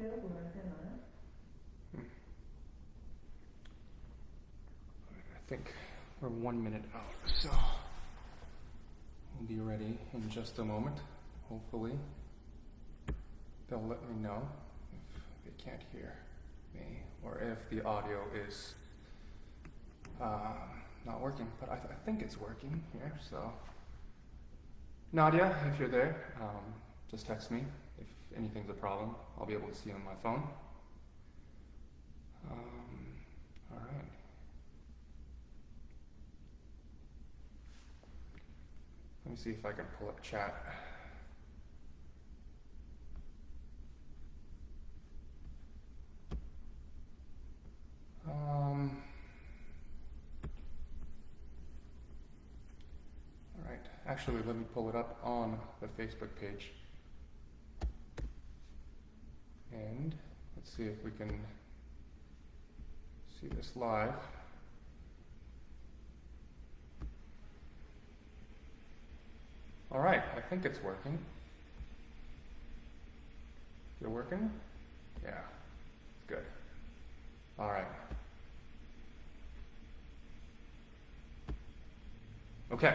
I think we're 1 minute out, so we'll be ready in just a moment. Hopefully, they'll let me know if they can't hear me or if the audio is not working. But I think it's working here. So, Nadia, if you're there, just text me if anything's a problem. I'll be able to see on my phone. All right. Let me see if I can pull up chat. All right, actually, let me pull it up on the Facebook page. And let's see if we can see this live. All right, I think it's working. Is it working? Yeah, it's good. All right. Okay.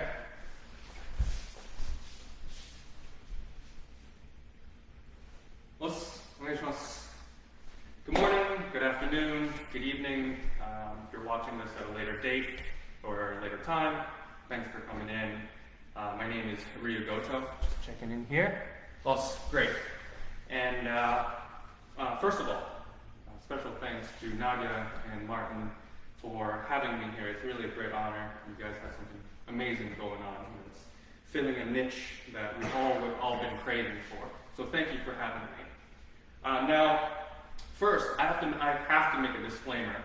Good morning, good afternoon, good evening. If you're watching this at a later date or a later time, thanks for coming in. My name is Ryu Goto, just checking in here. Well, great. And first of all, special thanks to Nadia and Martin for having me here. It's really a great honor. You guys have something amazing going on. It's filling a niche that we've all been craving for. So thank you for having me. Now, first, I have to make a disclaimer.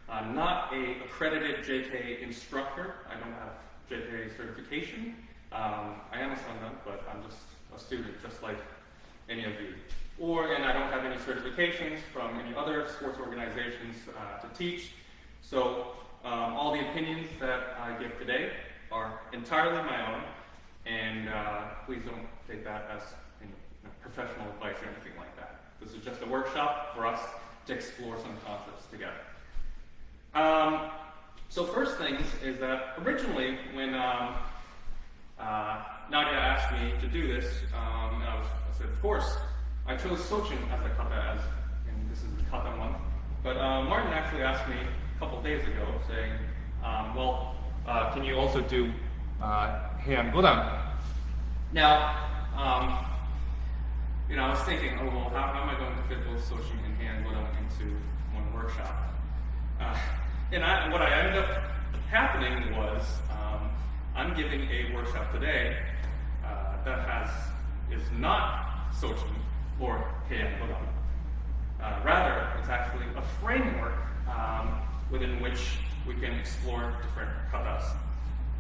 I'm not an accredited JK instructor. I don't have JK certification. I am a Sangha, but I'm just a student, just like any of you. And I don't have any certifications from any other sports organizations to teach. So all the opinions that I give today are entirely my own, and please don't take that as professional advice or anything like that. This is just a workshop for us to explore some concepts together. So first things is that originally when Nadia asked me to do this, I said, of course, I chose Sochin as a kata, and this is the kata month. But Martin actually asked me a couple days ago, saying, can you also do Heian Godan? Now, I was thinking, how am I going to fit both Sochin and Heian Godan into one workshop? What I ended up happening was, I'm giving a workshop today that is not Sochin or Heian Godan. Rather, it's actually a framework within which we can explore different katas.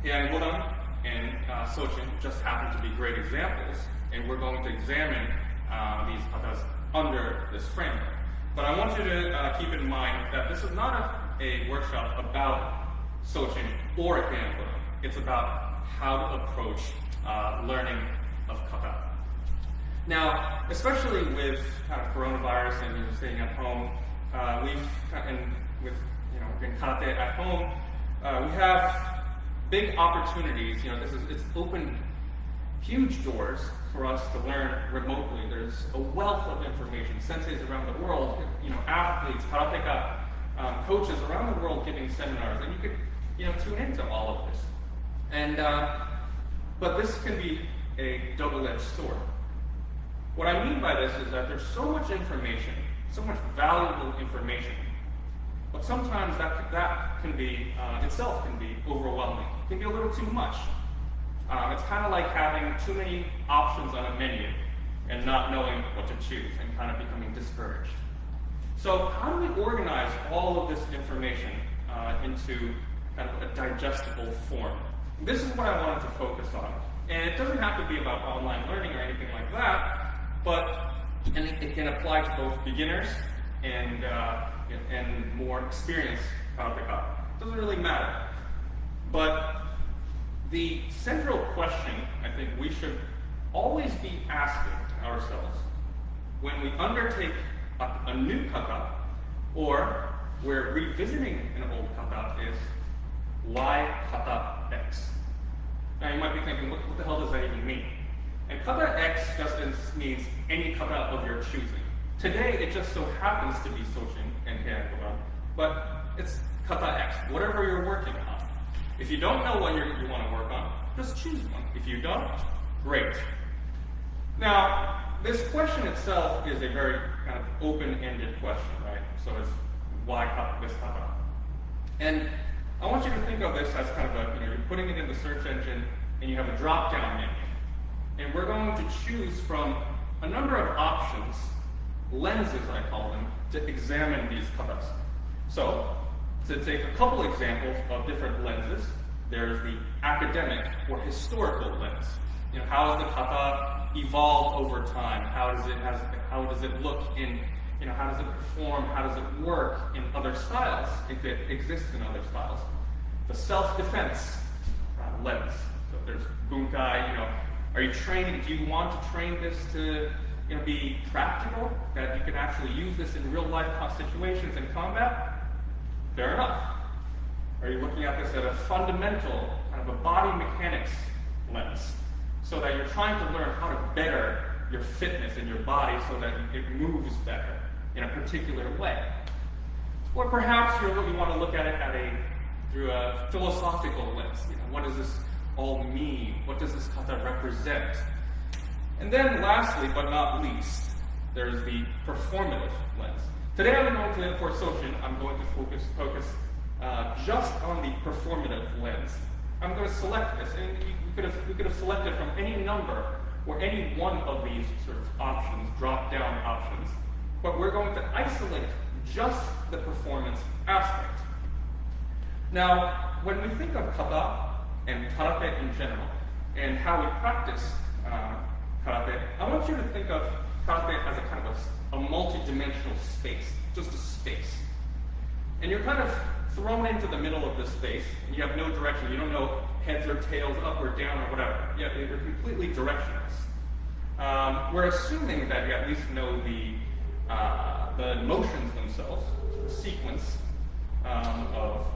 Heian Godan and Sochin just happen to be great examples, and we're going to examine these katas under this framework. But I want you to keep in mind that this is not a workshop about Sochin or Heian Godan. It's about how to approach learning of kata. Now, especially with kind of coronavirus and staying at home, in karate at home, we have big opportunities. It's opened huge doors for us to learn remotely. There's a wealth of information, senseis around the world, athletes, karateka, coaches around the world giving seminars, and you could, tune into all of this. And but this can be a double-edged sword. What I mean by this is that there's so much information, so much valuable information, but sometimes that can be itself can be overwhelming. It can be a little too much. It's kind of like having too many options on a menu and not knowing what to choose and kind of becoming discouraged. So how do we organize all of this information into kind of a digestible form? This is what I wanted to focus on. And it doesn't have to be about online learning or anything like that, and it can apply to both beginners and more experienced karateka. It doesn't really matter. But the central question I think we should always be asking ourselves when we undertake a new kata, or we're revisiting an old kata, is why kata X? Now you might be thinking, what the hell does that even mean? And kata X just means any kata of your choosing. Today it just so happens to be Sochin and Heian, but it's kata X, whatever you're working on. If you don't know what you want to work on, just choose one. If you don't, great. Now, this question itself is a very kind of open-ended question, right? So it's why this kata? And I want you to think of this as kind of a, you're putting it in the search engine and you have a drop-down menu. And we're going to choose from a number of options, lenses I call them, to examine these katas. So, to take a couple examples of different lenses, there's the academic or historical lens. How has the kata evolved over time? How does it look in, how does it perform? How does it work in other styles, if it exists in other styles? The self-defense lens. So there's bunkai. Are you training? Do you want to train this to, be practical? That you can actually use this in real life situations in combat? Fair enough. Are you looking at this at a fundamental, kind of a body mechanics lens, so that you're trying to learn how to better your fitness in your body so that it moves better in a particular way? Or perhaps you want to look at it through a philosophical lens. What does this all mean? What does this kata represent? And then lastly, but not least, there's the performative lens. Today for Sochin, I'm going to focus just on the performative lens. I'm going to select this, and we could have selected from any number or any one of these sort of options, drop-down options, but we're going to isolate just the performance aspect. Now, when we think of kata and karate in general, and how we practice karate, I want you to think of karate as a kind of a multi-dimensional space, just a space. And you're kind of thrown into the middle of this space, and you have no direction. You don't know heads or tails, up or down or whatever. You're completely directionless. We're assuming that you at least know the motions themselves, the sequence of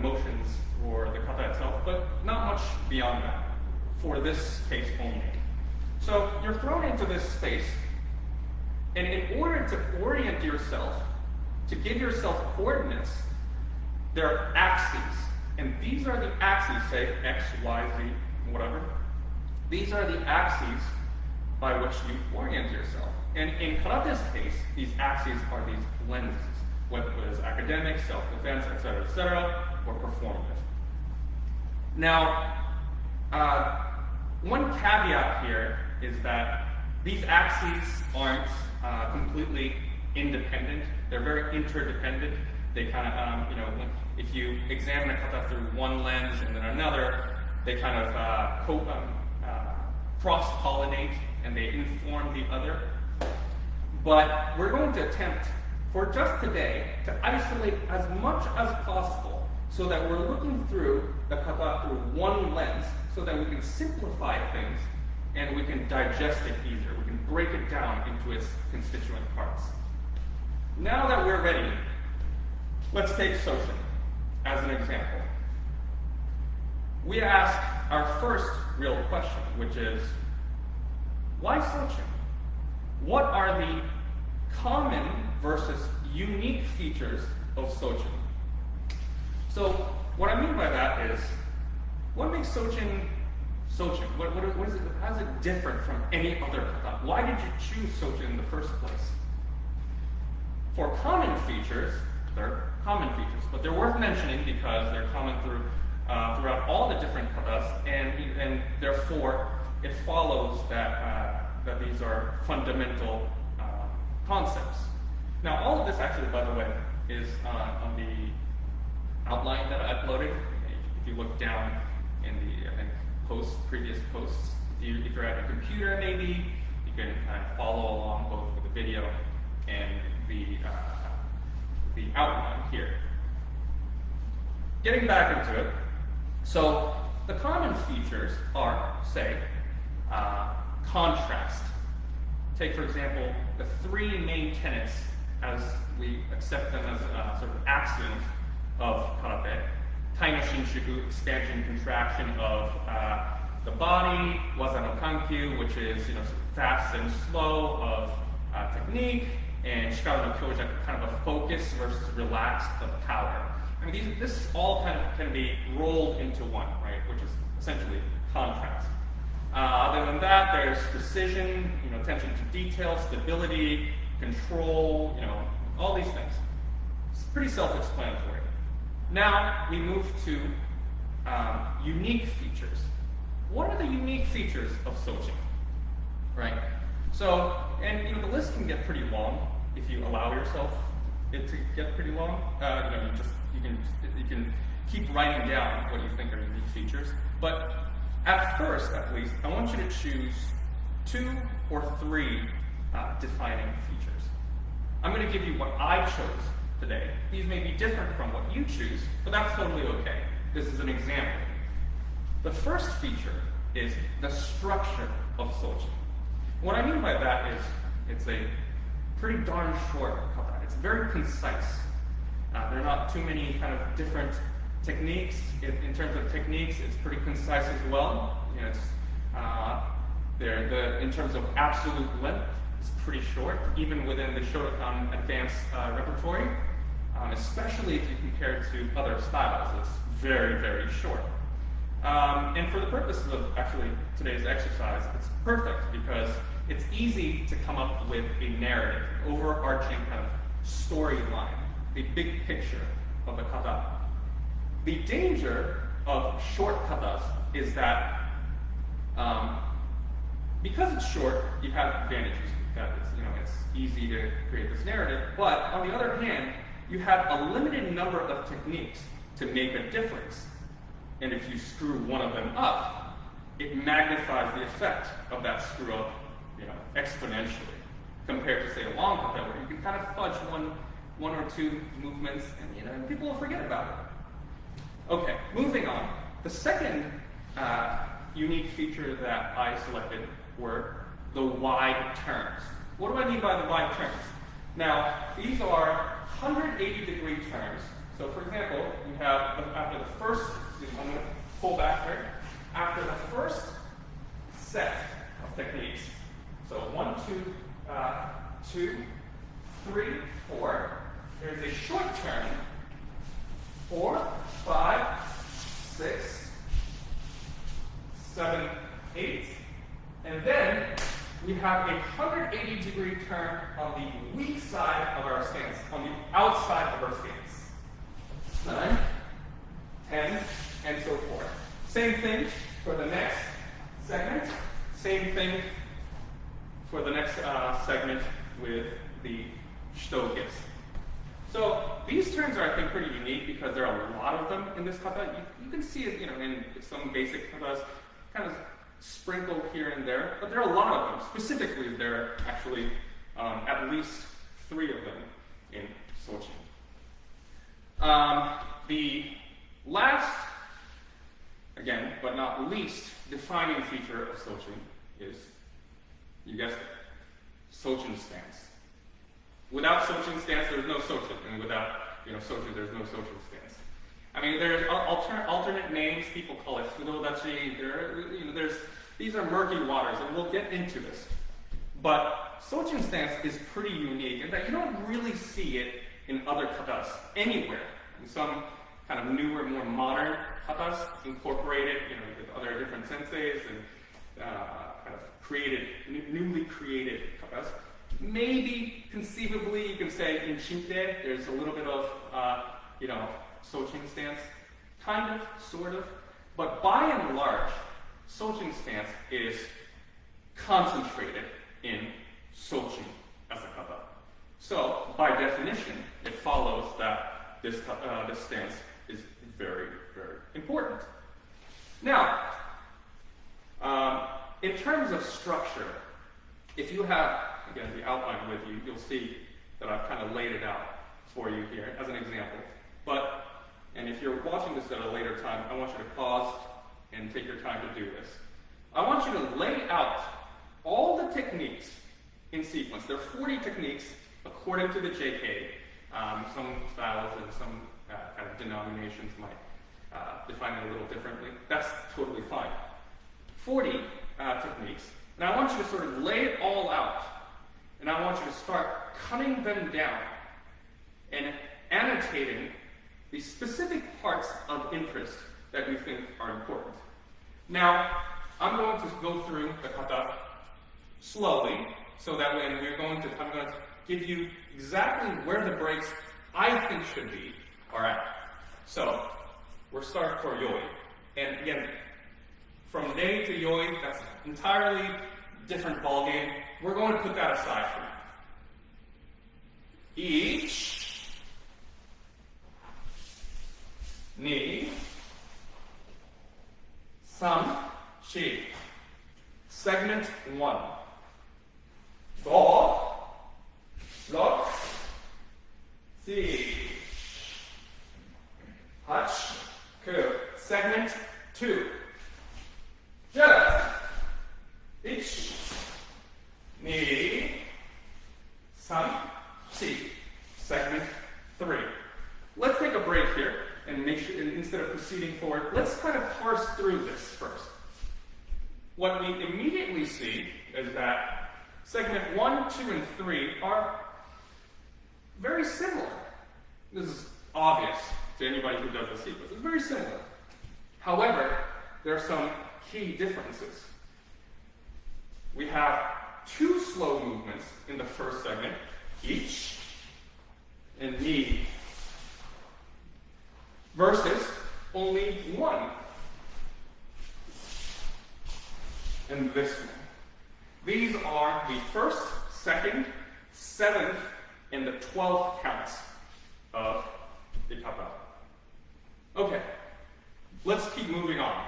motions for the kata itself, but not much beyond that for this case only. So you're thrown into this space, and in order to orient yourself, to give yourself coordinates, there are axes. And these are the axes, say X, Y, Z, whatever. These are the axes by which you orient yourself. And in karate's case, these axes are these lenses, whether it's academic, self-defense, etc., or performative. Now, one caveat here is that these axes aren't completely independent. They're very interdependent. They kind of, if you examine a kata through one lens and then another, they kind of cross-pollinate and they inform the other. But we're going to attempt, for just today, to isolate as much as possible so that we're looking through the kata through one lens so that we can simplify things and we can digest it easier. We can break it down into its constituent parts. Now that we're ready, let's take Sochin as an example. We ask our first real question, which is, why Sochin? What are the common versus unique features of Sochin? So, what I mean by that is, what makes Sochin Sochin? What is it? How is it different from any other kata? Why did you choose Sochin in the first place? For common features, they're common features, but they're worth mentioning because they're common throughout all the different katas, and therefore it follows that these are fundamental concepts. Now, all of this actually, by the way, is on the outline that I uploaded. If you look down in the previous posts, if you're at a computer, maybe you can kind of follow along both with the video and the outline here. Getting back into it, so the common features are, say, contrast. take, for example, the three main tenets as we accept them as sort of axioms of karate. Tai no shinshuku, expansion, contraction of the body, waza no kankyu, which is sort of fast and slow of technique, and shikara no kyojaku, kind of a focus versus relaxed of power. I mean, this all kind of can be rolled into one, right? Which is essentially contrast. Other than that, there's precision, attention to detail, stability, control, all these things. It's pretty self-explanatory. Now we move to unique features. What are the unique features of Sochin? Right. So, and the list can get pretty long if you allow yourself it to get pretty long. You can keep writing down what you think are unique features. But at first, at least, I want you to choose 2 or 3 defining features. I'm going to give you what I chose today. These may be different from what you choose, but that's totally okay. This is an example. The first feature is the structure of Sochin. What I mean by that is it's a pretty darn short kata. It's very concise. There are not too many kind of different techniques. In terms of techniques, it's pretty concise as well. In terms of absolute length, it's pretty short, even within the Shotokan advanced repertory, especially if you compare it to other styles. It's very, very short. And for the purposes of actually today's exercise, it's perfect because it's easy to come up with a narrative, an overarching kind of storyline, the big picture of the kata. The danger of short katas is that because it's short, you have advantages. It's easy to create this narrative, but on the other hand, you have a limited number of techniques to make a difference. And if you screw one of them up, it magnifies the effect of that screw up, exponentially, compared to say a long kata where you can kind of fudge one or two movements, and people will forget about it. Okay, moving on. The second unique feature that I selected were the wide turns. What do I mean by the wide turns? Now, these are 180-degree turns. So, for example, you have after the first, I'm going to pull back here. After the first set of techniques, so 1, 2, 3, 4. There's a short turn. 4, 5, 6, 7, 8. And then we have a 180-degree turn on the weak side of our stance, on the outside of our stance. 9, 10, and so forth. Same thing for the next segment. Same thing for the next segment with the Shito gifts. So these turns are, I think, pretty unique because there are a lot of them in this kata. You can see it, in some basic katas, kind of sprinkled here and there, but there are a lot of them. Specifically, there are actually at least 3 of them in Sochin. The last, again, but not least, defining feature of Sochin is, you guessed it, Sochin stance. Without Sochin stance, there's no Sochin, and without Sochin, there's no Sochin stance. I mean, there's alternate names. People call it fudodachi. These are murky waters, and we'll get into this. But Sochin stance is pretty unique in that you don't really see it in other katas anywhere. In some kind of newer, more modern katas, incorporated, with other different senseis and kind of newly created katas. Maybe conceivably you can say in Shinte there's a little bit of Sochin stance, kind of, sort of, but by and large, Sochin stance is concentrated in Sochin as a kata. So by definition, it follows that this stance is very, very important. Now, in terms of structure, if you have, again, the outline with you, you'll see that I've kind of laid it out for you here as an example. And if you're watching this at a later time, I want you to pause and take your time to do this. I want you to lay out all the techniques in sequence. There are 40 techniques according to the JK. Some styles and some kind of denominations might define it a little differently. That's totally fine. 40 techniques, and I want you to sort of lay it all out, and I want you to start cutting them down and annotating the specific parts of interest that you think are important. Now, I'm going to go through the kata slowly, so that when I'm going to give you exactly where the breaks I think should be are at. So, we're starting for yoi. And again, from day to yoi, that's an entirely different ballgame. We're going to put that aside for now. Each, ni, san, shi. Segment 1. Go, look, see. Hutch, ku. Segment 2. Just. Ich. Ni. San. Shi. Segment 3. Let's take a break here and make sure, instead of proceeding forward, let's kind of parse through this first. What we immediately see is that segment 1, 2, and 3 are very similar. This is obvious to anybody who does the sequence. It's very similar. However, there are some key differences. We have 2 slow movements in the first segment, ich and ni, versus only 1 in this one. These are the 1st, 2nd, 7th, and the 12th counts of the kata. Okay, let's keep moving on.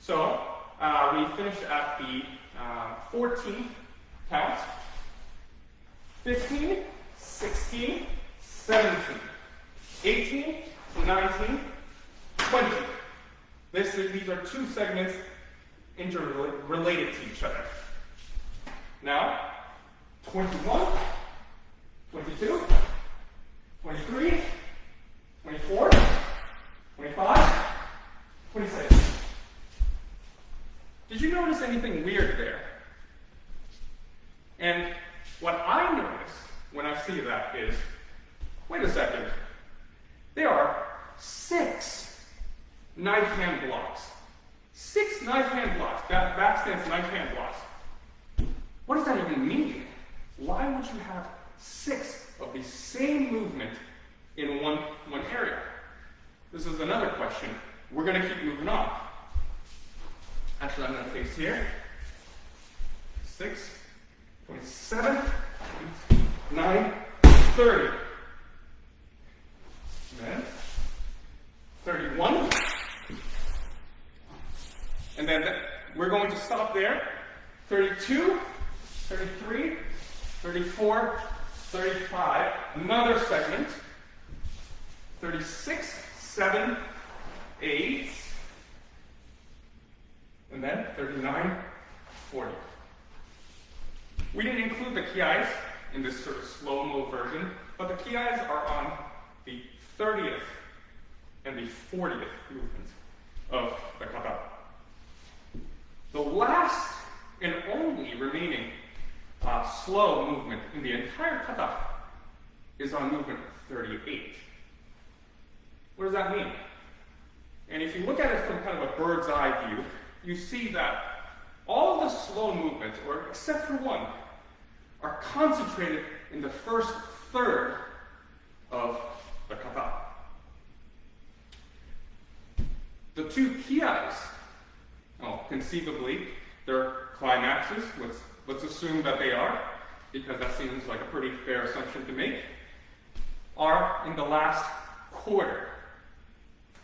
So, we finished at the 14th count, 15, 16, 17, 18, 19, 20. These are 2 segments interrelated to each other. Now, 21, 22, 23, 24, 25, 26. Did you notice anything weird there? And what I notice when I see that is, wait a second, there are 6 knife hand blocks. 6 knife hand blocks, back stance knife hand blocks. What does that even mean? Why would you have 6 of the same movement in one area? This is another question. We're going to keep moving on. Actually, I'm going to face here. 6, 27, 9, 30. Then 31. And then we're going to stop there. 32, 33, 34, 35. Another segment. 36, 7, 8. And then 39, 40. We didn't include the kiais in this sort of slow-mo version, but the kiais are on the 30th and the 40th movement of the kata. The last and only remaining slow movement in the entire kata is on movement 38. What does that mean? And if you look at it from kind of a bird's eye view, you see that all the slow movements, or except for one, are concentrated in the first third of the kata. The 2 kiais, conceivably, they're climaxes. Let's assume that they are, because that seems like a pretty fair assumption to make, are in the last quarter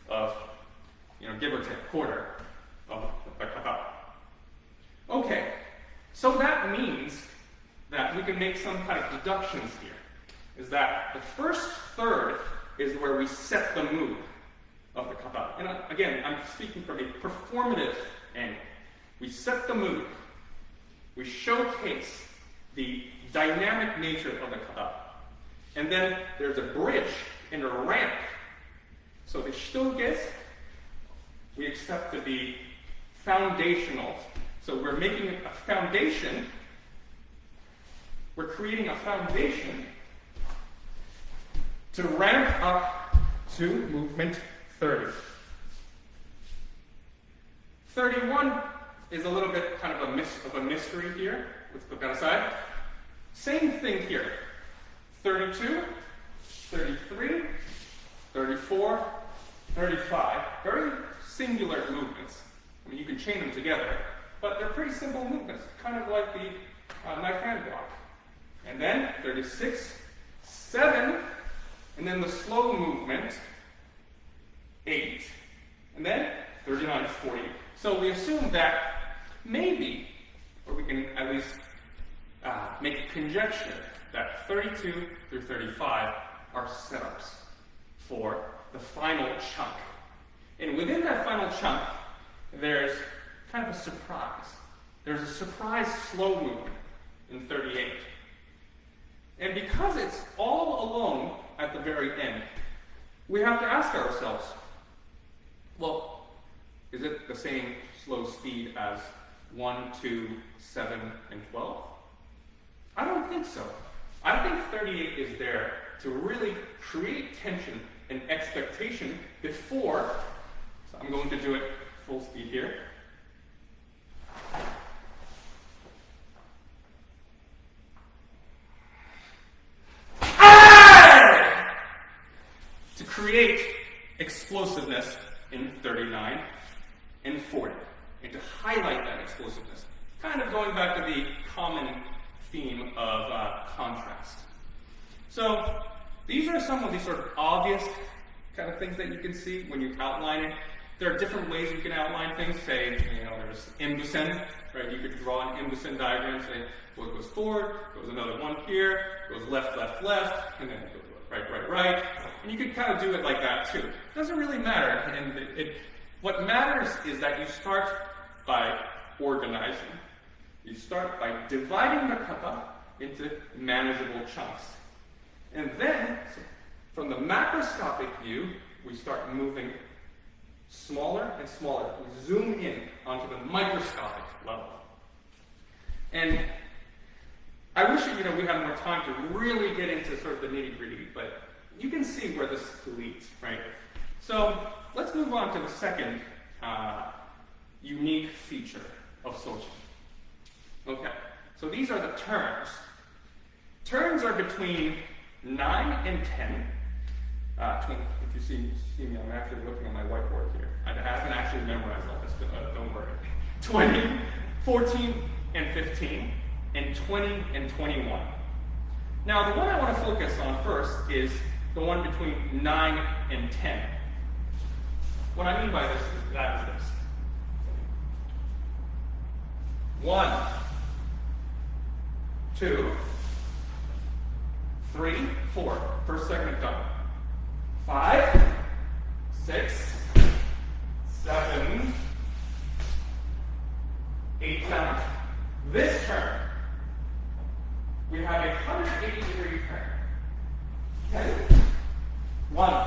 of, give or take, quarter of the kata. Okay, so that means that we can make some kind of deductions here. Is that the first third is where we set the mood of the kata. And again, I'm speaking from a performative angle. We set the mood. We showcase the dynamic nature of the kata. And then there's a bridge and a ramp. So the shitoges we accept to be foundational. So we're making a foundation. We're creating a foundation to ramp up to movement 30. 31 is a little bit kind of a mystery here. Let's put that aside. Same thing here. 32, 33, 34, 35. Very singular movements. I mean, you can chain them together, but they're pretty simple movements, kind of like the knife hand block. And then 36, 7, and then the slow movement, 8, and then 39, 40. So we assume that maybe, or we can at least make a conjecture, that 32 through 35 are setups for the final chunk. And within that final chunk, there's kind of a surprise. There's a surprise slow movement in 38. And because it's all alone at the very end, we have to ask ourselves, well, is it the same slow speed as 1, 2, 7, and 12? I don't think so. I think 38 is there to really create tension and expectation before, so I'm going to do it full speed here. To create explosiveness in 39 and 40, and to highlight that explosiveness. Kind of going back to the common theme of contrast. So these are some of these sort of obvious kind of things that you can see when you outline it. There are different ways you can outline things. Say, there's imbusen, right? You could draw an imbusen diagram, say, well, it goes forward, goes another one here, goes left, left, left, and then it goes right, right, right. And you could kind of do it like that too. It doesn't really matter. And what matters is that you start by organizing. You start by dividing the kata into manageable chunks. And then, from the macroscopic view, we start moving smaller and smaller. We zoom in onto the microscopic level. And I wish we had more time to really get into sort of the nitty-gritty, but you can see where this leads, right? So let's move on to the second unique feature of Sojin. Okay, so these are the turns. Turns are between 9 and 10. If you see me, I'm actually looking at my whiteboard here. I haven't actually memorized all this, don't worry. 20, 14, and 15, and 20 and 21. Now, the one I want to focus on first is the one between 9 and 10. What I mean by this is this. 1, 2, 3, 4. First segment done. 5, 6, 7, 8 down. This turn, we have a 180-degree turn. 10. 1,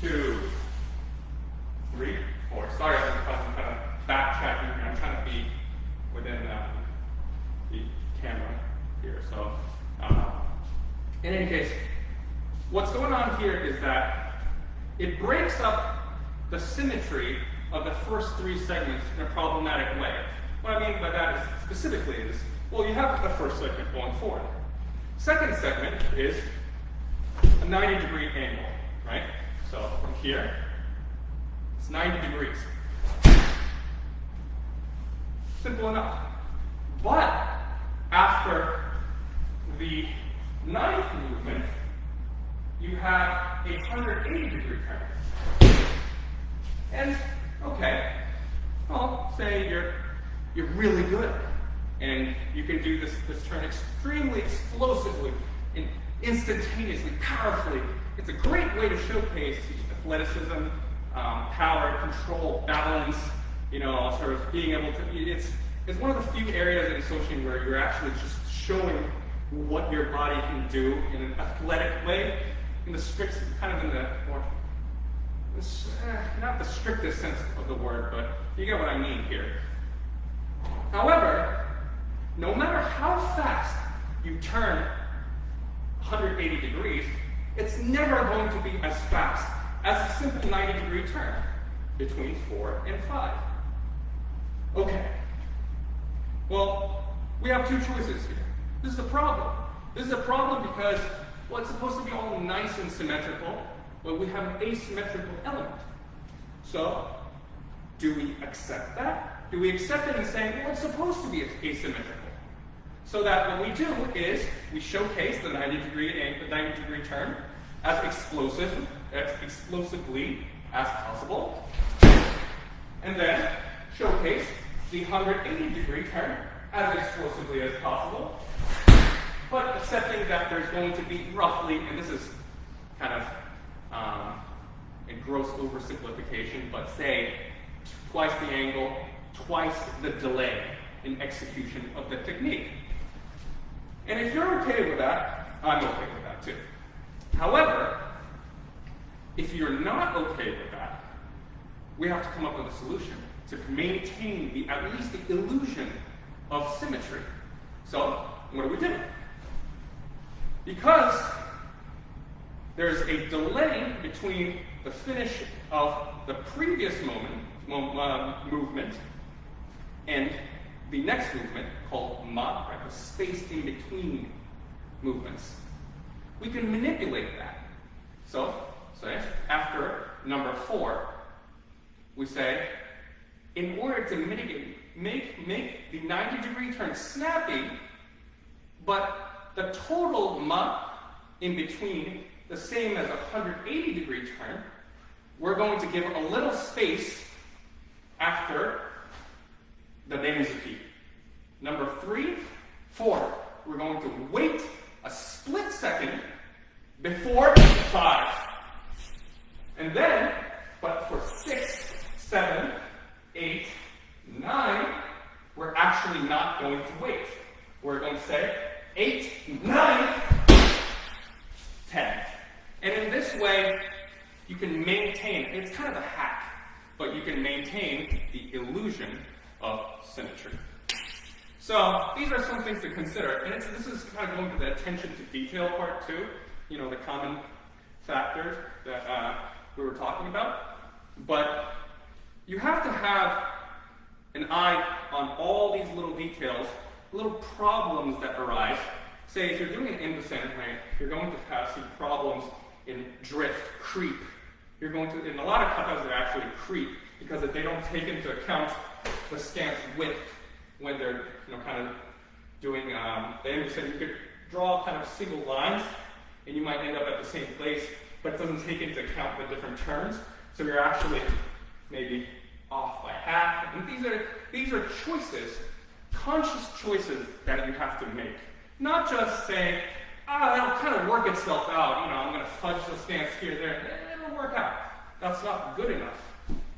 2, 3, 4. Sorry, I'm kind of backtracking here. I'm trying to be within the camera here. So, in any case, what's going on here is that it breaks up the symmetry of the first 3 segments in a problematic way. What I mean by that is specifically is, well, you have the first segment going forward. Second segment is a 90-degree angle, right? So from here, it's 90 degrees. Simple enough. But after the 9th movement, you have a 180-degree turn. And, okay, well, say you're really good, and you can do this turn extremely explosively and instantaneously, powerfully. It's a great way to showcase athleticism, power, control, balance, sort of being able to, it's one of the few areas in Sojin where you're actually just showing what your body can do in an athletic way, in the strict, kind of in the more, not the strictest sense of the word, but you get what I mean here. However, no matter how fast you turn 180 degrees, it's never going to be as fast as a simple 90-degree turn between 4 and 5. Okay. Well, we have two choices here. This is a problem. This is a problem because, well, it's supposed to be all nice and symmetrical, but we have an asymmetrical element. So, do we accept that? Do we accept it and say, well, it's supposed to be asymmetrical? So that what we do is we showcase the 90-degree turn as explosively as possible, and then showcase the 180-degree turn as explosively as possible, but accepting that there's going to be roughly, and this is kind of a gross oversimplification, but say twice the angle, twice the delay in execution of the technique. And if you're okay with that, I'm okay with that too. However, if you're not okay with that, we have to come up with a solution to maintain at least the illusion of symmetry. So, what do? Because there's a delay between the finish of the previous movement and the next movement, called ma, right, the space in between movements. We can manipulate that. So, say, after number 4, we say, in order to make the 90-degree turn snappy, but the total ma in between the same as a 180-degree turn, we're going to give a little space after the Denzuki. Number 3, 4, we're going to wait a split second before 5. And then, but for 6, 7, 8, 9, we're actually not going to wait. We're going to say 8, 9, 10. And in this way, you can maintain, it's kind of a hack, but you can maintain the illusion of symmetry. So these are some things to consider, and this is kind of going to the attention to detail part too, you know, the common factors that we were talking about. But you have to have an eye on all these little details, little problems that arise. Say if you're doing an in-descent, right, you're going to have some problems in drift, creep. You're going to, in a lot of katas, they're actually creep because if they don't take into account the stance width when they're, you know, kind of doing the in-descent. You could draw kind of single lines, and you might end up at the same place, but it doesn't take into account the different turns. So you're actually maybe off by half. And these are choices, conscious choices that you have to make. Not just saying, that'll kind of work itself out. You know, I'm going to fudge the stance here, there. It'll work out. That's not good enough.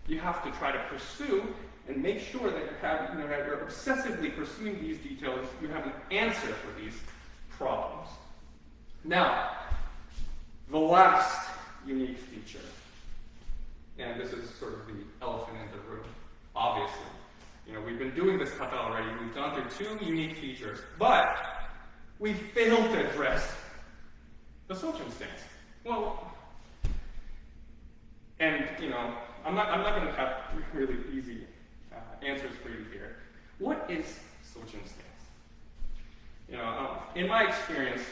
You have to try to pursue and make sure that you have, you know, that you're obsessively pursuing these details. You have an answer for these problems. Now, the last unique feature, and this is sort of the elephant in the room, obviously. You know, we've been doing this kata already. We've gone through 2 unique features, but we failed to address the Sochin stance. Well, and you know, I'm not going to have really easy answers for you here. What is Sochin stance? You know, in my experience,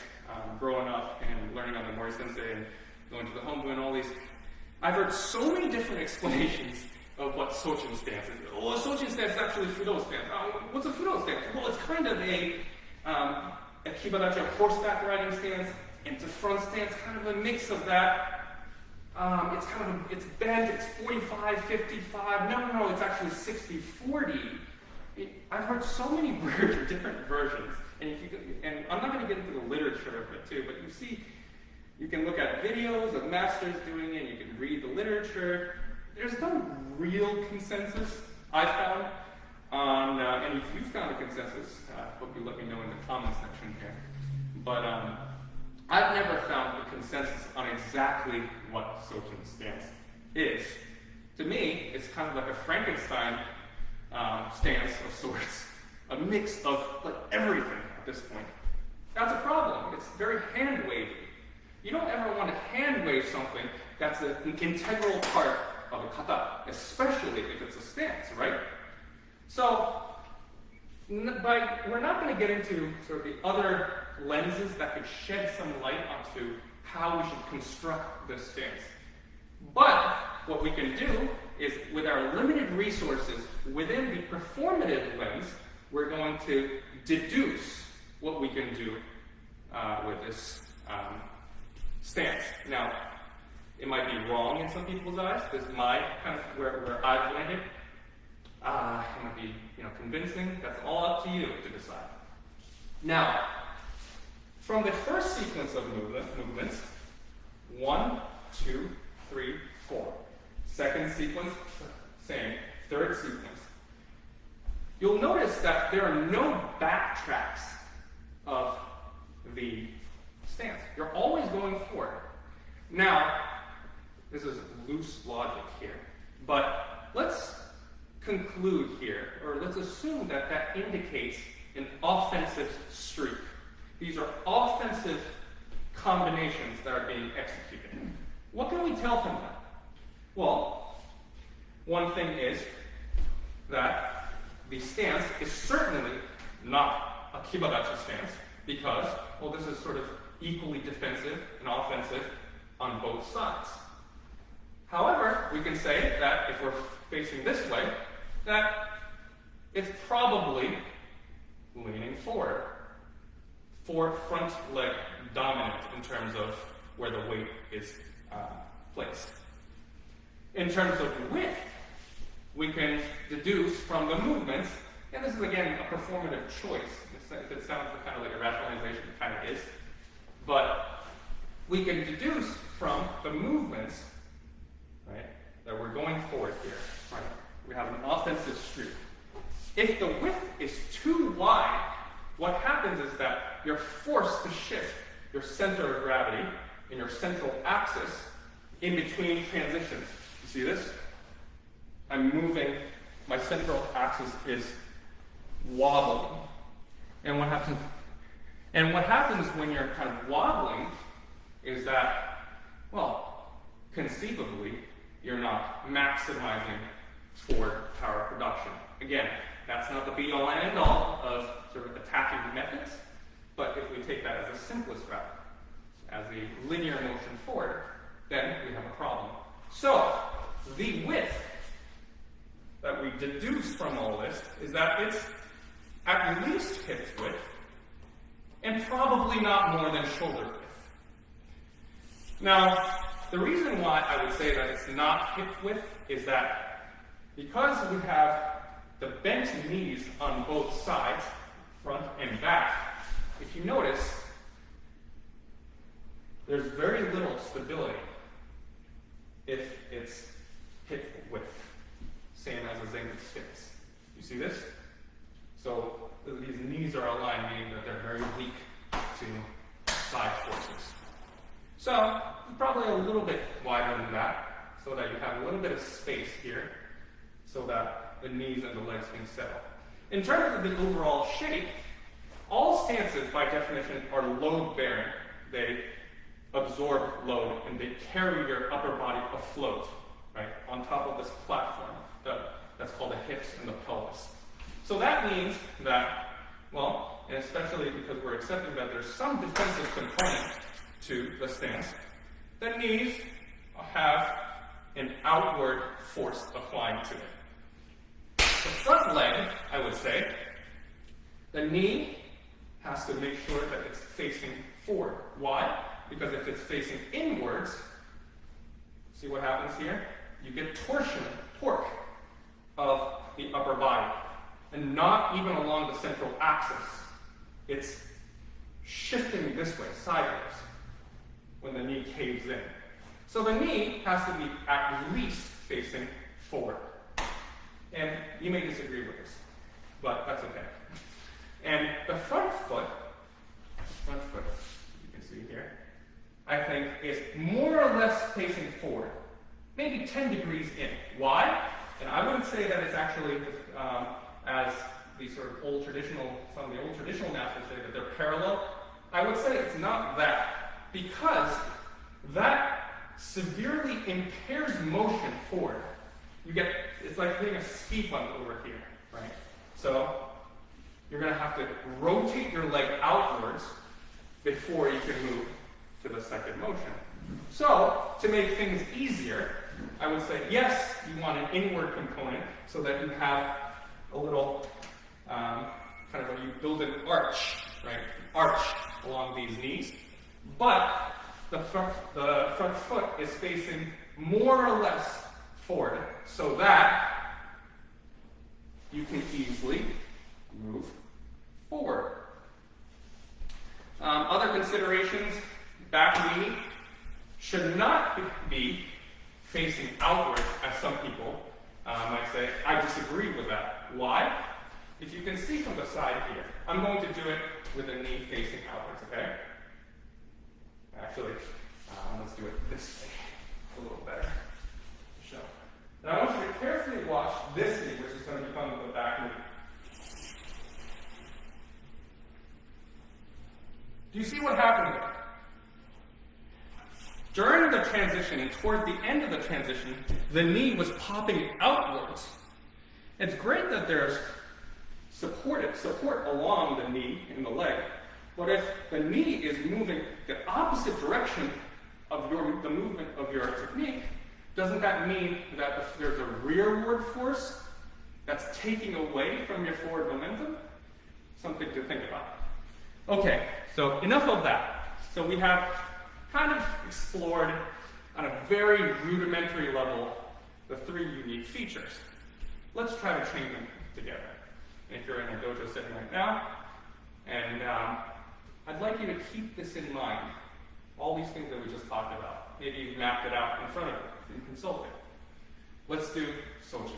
growing up and learning on the Mori Sensei and going to the Hombu and all these, I've heard so many different explanations of what Sochin stance is. Well, a Sochin stance is actually Fudo stance. What's a Fudo stance? Well, it's kind of a Kibadachi, horseback riding stance, and it's a front stance, kind of a mix of that. It's bent, it's 45, 55. No, it's actually 60, 40. I've heard so many different versions. And I'm not going to get into the literature of it too, but you can look at videos of masters doing it, you can read the literature. There's no real consensus, I found, on any you found a consensus. Hope you let me know in the comments section here. But I've never found a consensus on exactly what Sojin stance is. To me, it's kind of like a Frankenstein stance of sorts, a mix of like everything at this point. That's a problem. It's very hand-wavy. You don't ever want to hand-wave something that's an integral part of a kata, especially if it's a stance, right? So, we're not going to get into sort of the other lenses that could shed some light onto how we should construct this stance. But what we can do is, with our limited resources within the performative lens, we're going to deduce what we can do with this stance. Now, it might be wrong in some people's eyes. This is my kind of where I've landed. It might be convincing. That's all up to you to decide. Now, from the first sequence of movements, 1, 2, 3, 4. Second sequence, same. Third sequence. You'll notice that there are no backtracks of the stance. You're always going forward. Now, this is loose logic here, but let's conclude here, or let's assume that that indicates an offensive streak. These are offensive combinations that are being executed. What can we tell from that? Well, one thing is that the stance is certainly not a kibagachi stance because, well, this is sort of equally defensive and offensive on both sides. However, we can say that if we're facing this way, that it's probably leaning forward, for front leg dominant in terms of where the weight is placed. In terms of width, we can deduce from the movements, and this is again a performative choice. If it sounds kind of like a rationalization, it kind of is. But we can deduce from the movements, right, that we're going forward here. Right? We have an offensive streak. If the width is too wide, what happens is that you're forced to shift your center of gravity and your central axis in between transitions. You see this? I'm moving, my central axis is wobbling. And what happens when you're kind of wobbling is that, well, conceivably, you're not maximizing forward power production. Again, that's not the be-all and end-all of sort of attacking methods, but if we take that as the simplest route, as the linear motion forward, then we have a problem. So, the width that we deduce from all this is that it's at least hip width, and probably not more than shoulder width. Now, the reason why I would say that it's not hip width is that because we have the bent knees on both sides, front and back, if you notice, there's very little stability if it's hip width, same as a Zengu stance. You see this? So these knees are aligned, meaning that they're very weak to side forces. So probably a little bit wider than that, so that you have a little bit of space here, so that the knees and the legs can settle. In terms of the overall shape, all stances by definition are load-bearing. They absorb load and they carry your upper body afloat, right, on top of this platform that's called the hips and the pelvis. So that means that, well, and especially because we're accepting that there's some defensive component to the stance, the knees have an outward force applying to it. The front leg, I would say, the knee has to make sure that it's facing forward. Why? Because if it's facing inwards, see what happens here? You get torque of the upper body. And not even along the central axis. It's shifting this way, sideways, when the knee caves in. So the knee has to be at least facing forward. And you may disagree with this, but that's okay. facing forward, maybe 10 degrees in. Why? And I wouldn't say that it's actually as the sort of old traditional, some of the old traditional maps would say that they're parallel. I would say it's not that, because that severely impairs motion forward. It's like hitting a speed bump over here, right? So you're going to have to rotate your leg outwards before you can move to the second motion. So to make things easier, I would say, yes, you want an inward component so that you have a little, kind of when you build an arch, right? Arch along these knees. But the front foot is facing more or less forward so that you can easily move forward. Other considerations, back knee should not be facing outwards, as some people might say. I disagree with that. Why? If you can see from the side here, I'm going to do it with the knee facing outwards, okay? Actually, let's do it this way. It's a little better to show. Now I want you to carefully watch this knee, which is going to become the back knee. Do you see what happened there? During the transition and toward the end of the transition, the knee was popping outwards. It's great that there's support along the knee and the leg, but if the knee is moving the opposite direction of the movement of your technique, doesn't that mean that if there's a rearward force that's taking away from your forward momentum? Something to think about. Okay, so enough of that. So we have kind of explored on a very rudimentary level the three unique features. Let's try to train them together. And if you're in a dojo setting right now, and I'd like you to keep this in mind, all these things that we just talked about. Maybe you've mapped it out in front of you and consulted. Let's do Soji.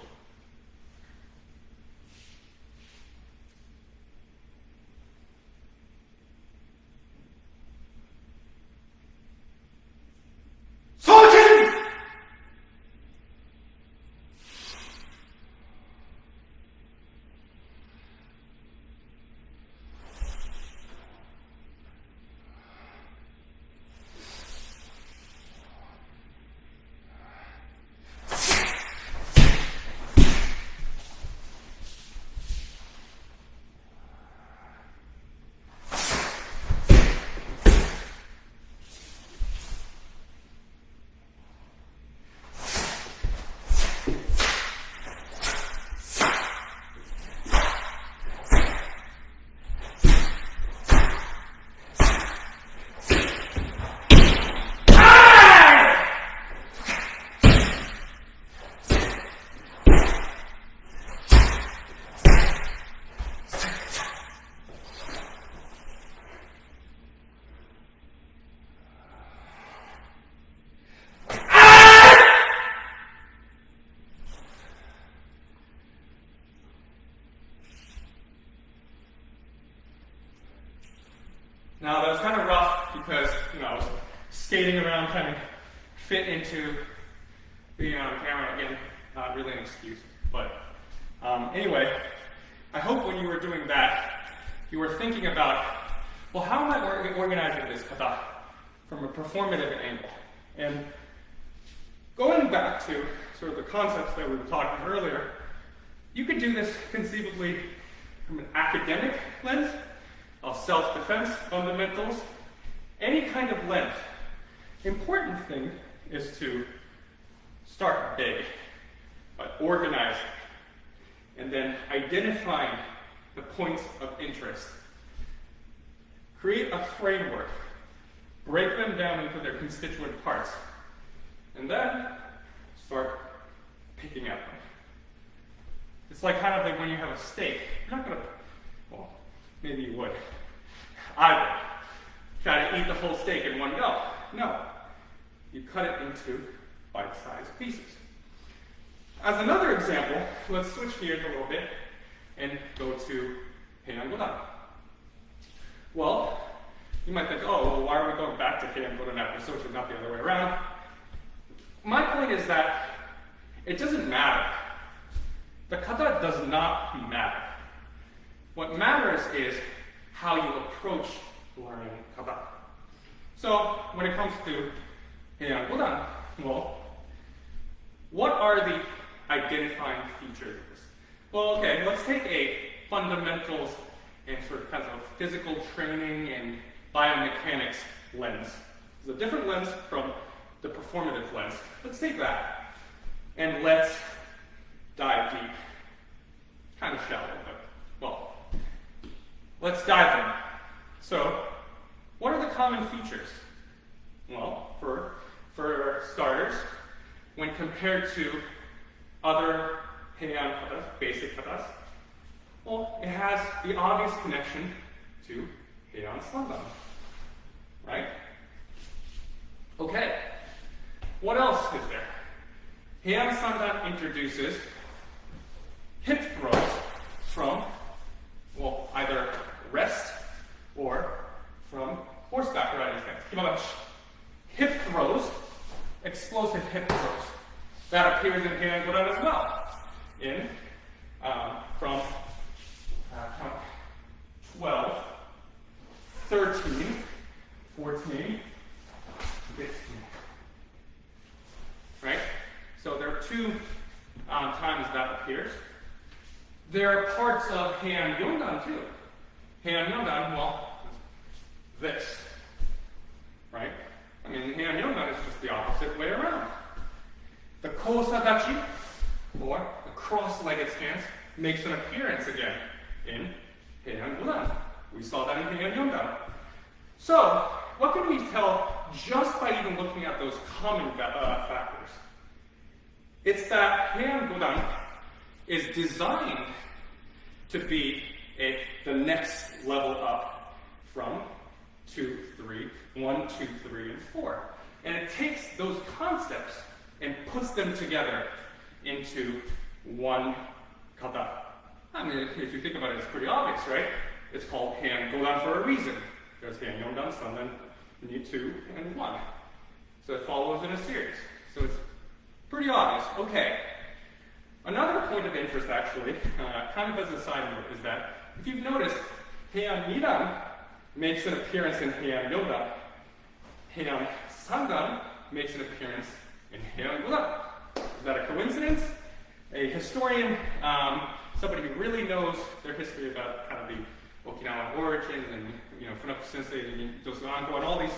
Now that was kind of rough because, I was skating around trying to fit into the camera. Again, not really an excuse. But anyway, I hope when you were doing that, you were thinking about, well, how am I organizing this kata from a performative angle? And going back to sort of the concepts that we were talking earlier, you could do this conceivably from an academic lens, of self-defense fundamentals, any kind of lens. Important thing is to start big, by organizing, and then identifying the points of interest. Create a framework, break them down into their constituent parts, and then start picking at them. It's like kind of like when you have a steak. You're not going to, well, maybe you would. I would try to eat the whole steak in one go. No. You cut it into bite-sized pieces. As another example, let's switch gears a little bit and go to Heian Godan. Well, you might think, oh, well, why are we going back to Heian Godan after Sochi, not the other way around? my point is that it doesn't matter. The kata does not matter. What matters is how you approach learning kata. So when it comes to Heian Godan, well, what are the identifying features of this? Well, okay, let's take a fundamentals and sort of kind of physical training and biomechanics lens. It's a different lens from the performative lens. Let's take that and let's dive deep. Kind of shallow, but well, let's dive in. So, what are the common features? Well, for starters, when compared to other Heian katas, basic katas, well, it has the obvious connection to Heian Sandan, right? Okay, what else is there? Heian Sandan introduces hip throws from, well, either rest or from horseback riding stance. Kimabashi. Hip throws, explosive hip throws. That appears in Heian Godan as well. In, from count 12, 13, 14, 15. Right? So there are two times that appears. There are parts of Heian Yondan too. Heian Yondan, well, this. Right? I mean, Heian Yondan is just the opposite way around. The Kosadachi, or the cross-legged stance, makes an appearance again in Heian Godan. We saw that in Heian Yondan. So, what can we tell just by even looking at those common factors? It's that Heian Godan is designed to be the next level up from 2, 3, 1, 2, 3, and 4. And it takes those concepts and puts them together into one kata. I mean, if you think about it, it's pretty obvious, right? It's called Heian Godan for a reason. There's Heian Yondan, Sandan, Ni 2, and 1. So it follows in a series. So it's pretty obvious. Okay. Another point of interest, actually, kind of as a side note, is that if you've noticed, Heian Nidan makes an appearance in Heian Yondan. Heian Sandan makes an appearance in Heian Godan. Is that a coincidence? A historian, somebody who really knows their history about kind of the Okinawan origins and, Funakoshi Sensei and Dosanko and all these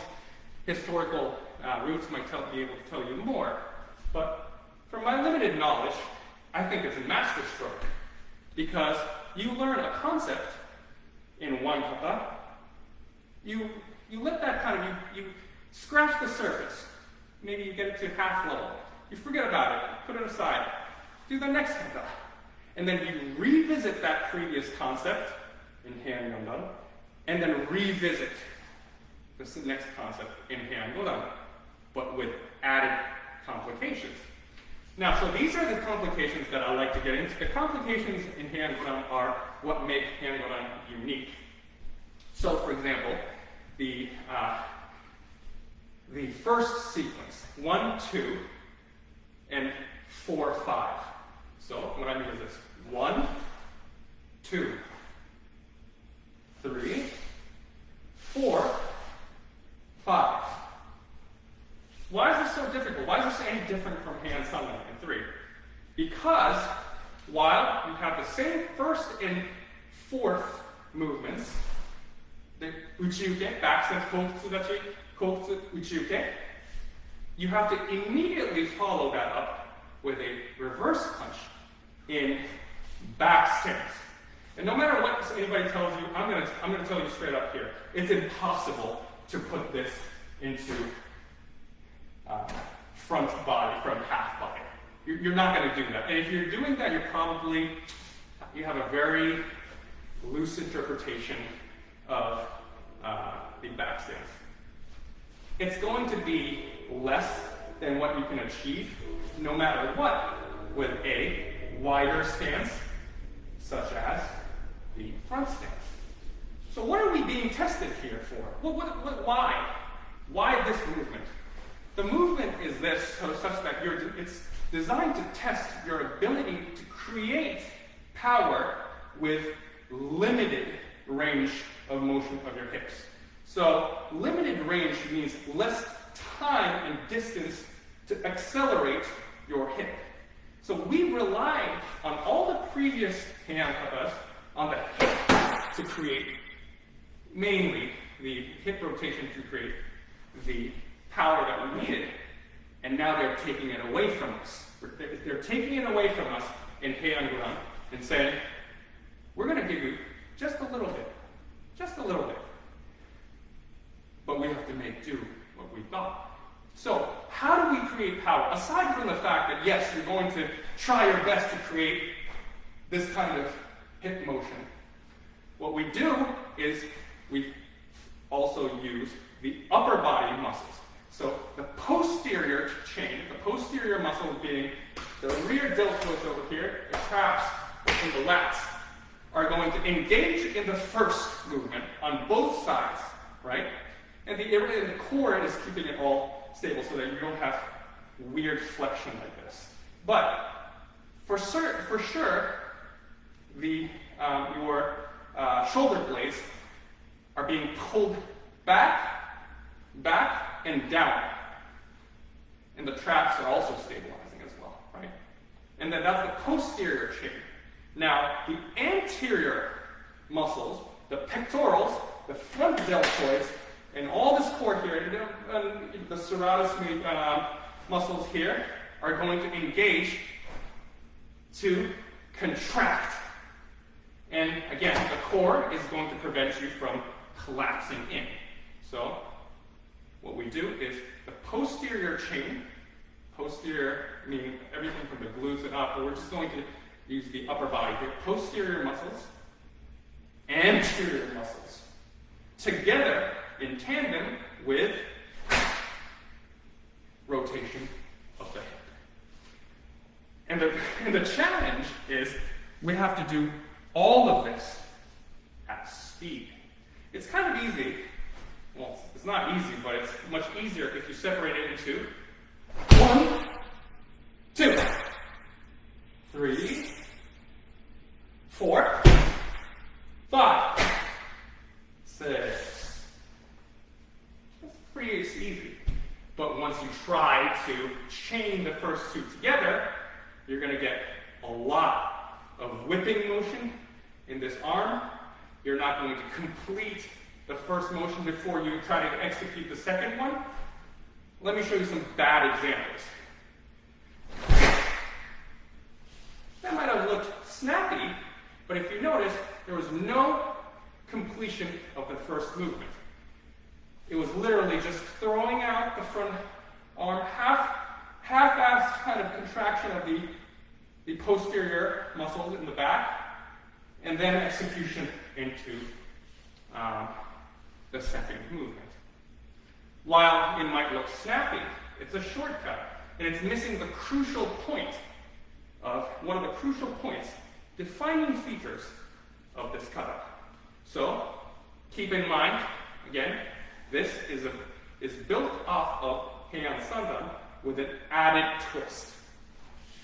historical roots might be able to tell you more. But from my limited knowledge, I think it's a masterstroke because you learn a concept in one kata, you let that kind of, you scratch the surface. Maybe you get it to half level. You forget about it, put it aside, do the next kata. And then you revisit that previous concept in Heian Yondan, and then revisit this next concept in Heian Godan, but with added complications. Now, so these are the complications that I like to get into. The complications in Heian Godan are what make Heian Godan unique. So, for example, the first sequence, 1, 2, and 4, 5. So, what I mean is this: 1, 2, 3, 4, 5. Why is this so difficult? Why is this any different from Heian Sandan in 3? Because while you have the same first and fourth movements, the uchiuke, back stance, kokutsudachi, kokutsu, uchiuke, you have to immediately follow that up with a reverse punch in back stance. And no matter what anybody tells you, I'm gonna tell you straight up here, it's impossible to put this into front body from half body. You're not going to do that. And if you're doing that, you have a very loose interpretation of the back stance. It's going to be less than what you can achieve, no matter what, with a wider stance, such as the front stance. So what are we being tested here for? Why? Why this movement? the movement is this, so such that it's designed to test your ability to create power with limited range of motion of your hips. So limited range means less time and distance to accelerate your hip. So we rely on all the previous hand katas on the hip to create, mainly the hip rotation to create the power that we needed. And now they're taking it away from us. They're taking it away from us in Heian-guran and saying, we're going to give you just a little bit. Just a little bit. But we have to make do what we've got. So, how do we create power? Aside from the fact that, yes, you're going to try your best to create this kind of hip motion, what we do is we also use the upper body muscles. So, the posterior chain, the posterior muscle being the rear deltoids over here, the traps, and the lats, are going to engage in the first movement on both sides, right? And the core is keeping it all stable so that you don't have weird flexion like this. But for sure, your shoulder blades are being pulled back, and down. And the traps are also stabilizing as well, right? And then that's the posterior chain. Now, the anterior muscles, the pectorals, the front deltoids, and all this core here, and the serratus muscles here, are going to engage to contract. And again, the core is going to prevent you from collapsing in. So, what we do is the posterior chain, posterior meaning everything from the glutes and up, but we're just going to use the upper body here, posterior muscles, anterior muscles, together in tandem with rotation of the hip. And the challenge is we have to do all of this at speed. It's kind of easy. Well, it's not easy, but it's much easier if you separate it into 1, 2, 3, 4, 5, 6. That's pretty easy. But once you try to chain the first two together, you're going to get a lot of whipping motion in this arm. You're not going to complete the first motion before you try to execute the second one. Let me show you some bad examples. That might have looked snappy, but if you notice, there was no completion of the first movement. It was literally just throwing out the front arm, half-assed kind of contraction of the posterior muscles in the back, and then execution into the second movement. While it might look snappy, it's a shortcut, and it's missing the crucial point of one of the crucial points, defining features of this kata. So, keep in mind, again, this is built off of Heian Sandan with an added twist.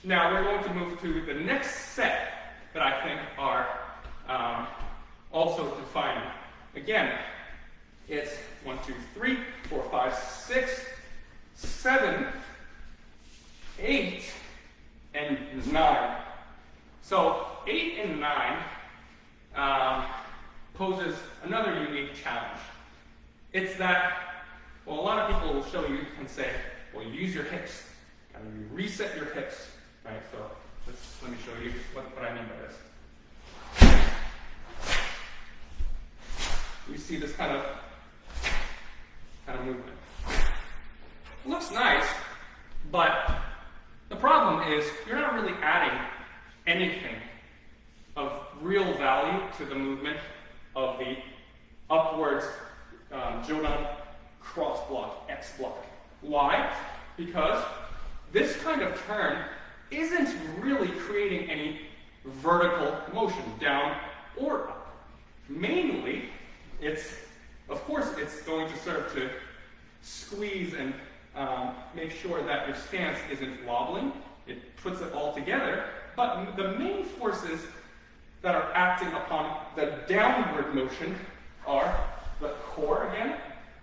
Now we're going to move to the next set that I think are also defining. Again, it's 1, 2, 3, 4, 5, 6, 7, 8, and 9. So 8 and 9 poses another unique challenge. It's that, well, a lot of people will show you and say, well, you use your hips, and you reset your hips, right? So let me show you what I mean by this. You see this kind of movement. It looks nice, but the problem is you're not really adding anything of real value to the movement of the upwards Jodan cross block, X block. Why? Because this kind of turn isn't really creating any vertical motion, down or up. Mainly, it's going to serve to squeeze and make sure that your stance isn't wobbling. It puts it all together. But the main forces that are acting upon the downward motion are the core again,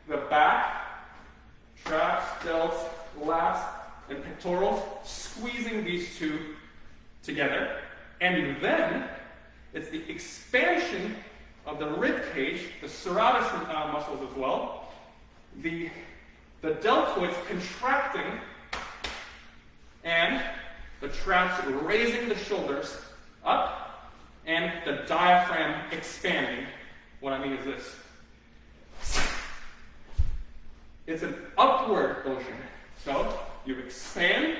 the back, traps, delts, lats, and pectorals, squeezing these two together. And then it's the expansion of the rib cage, the serratus muscles as well, the deltoids contracting, and the traps raising the shoulders up, and the diaphragm expanding. What I mean is this. It's an upward motion. So you expand,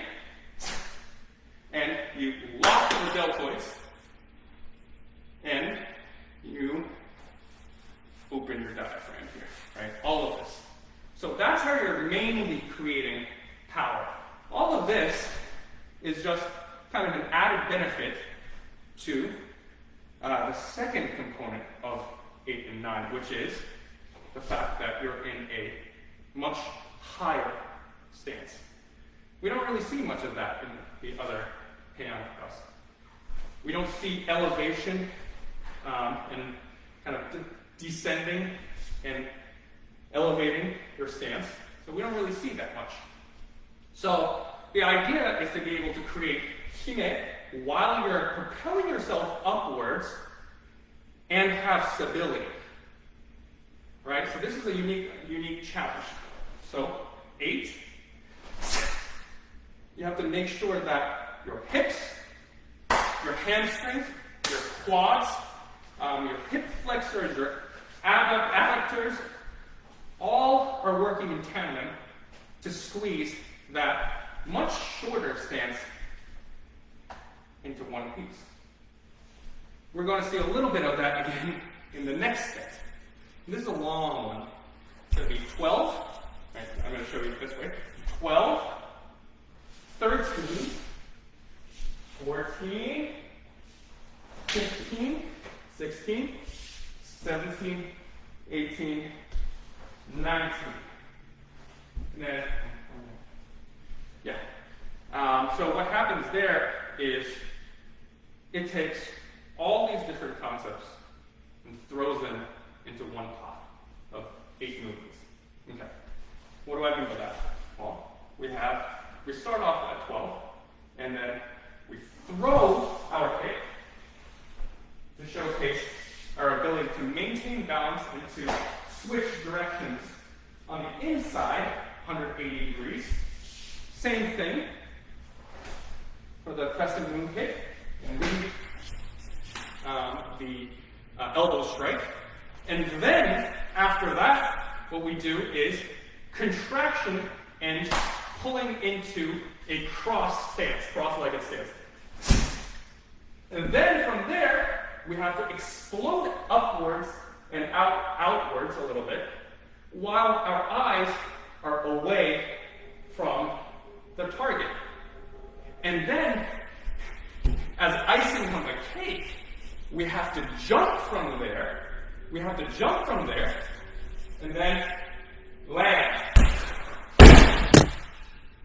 and you lock in the deltoids, and you open your diaphragm here, right? All of this. So that's how you're mainly creating power. All of this is just kind of an added benefit to the second component of 8 and 9, which is the fact that you're in a much higher stance. We don't really see much of that in the other Heian thrust. We don't see elevation and kind of descending and elevating your stance. So we don't really see that much. So the idea is to be able to create hime while you're propelling yourself upwards and have stability. Right? So this is a unique challenge. So 8, you have to make sure that your hips, your hamstrings, your quads, your hip flexors, your adductors, all are working in tandem to squeeze that much shorter stance into one piece. We're going to see a little bit of that again in the next stance. This is a long one. It's going to be 12. Right, I'm going to show you this way. 12, 13, 14, 15, 16, 17, 18, 19. And then, so what happens there is it takes all these different concepts and throws them into one pot of 8 movements. Okay. What do I mean by that? Well, we start off at 12, and then we throw our hip to showcase our ability to maintain balance and to switch directions on the inside, 180 degrees. Same thing for the crescent moon kick, and the elbow strike. And then, after that, what we do is contraction and pulling into a cross-legged stance. And then from there, we have to explode upwards and outwards a little bit, while our eyes are away from the target. And then, as icing on the cake, we have to jump from there. And then land.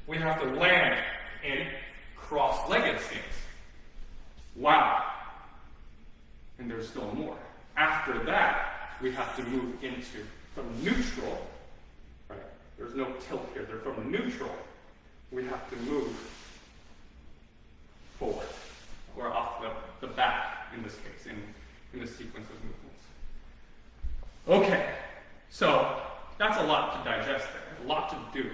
We have to land in cross-legged stance. Wow. And there's still more. After that, we have to move into, from neutral, right? There's no tilt here. They're from neutral. We have to move forward, or off the back, in this case, in this sequence of movements. Okay, so that's a lot to digest there, a lot to do.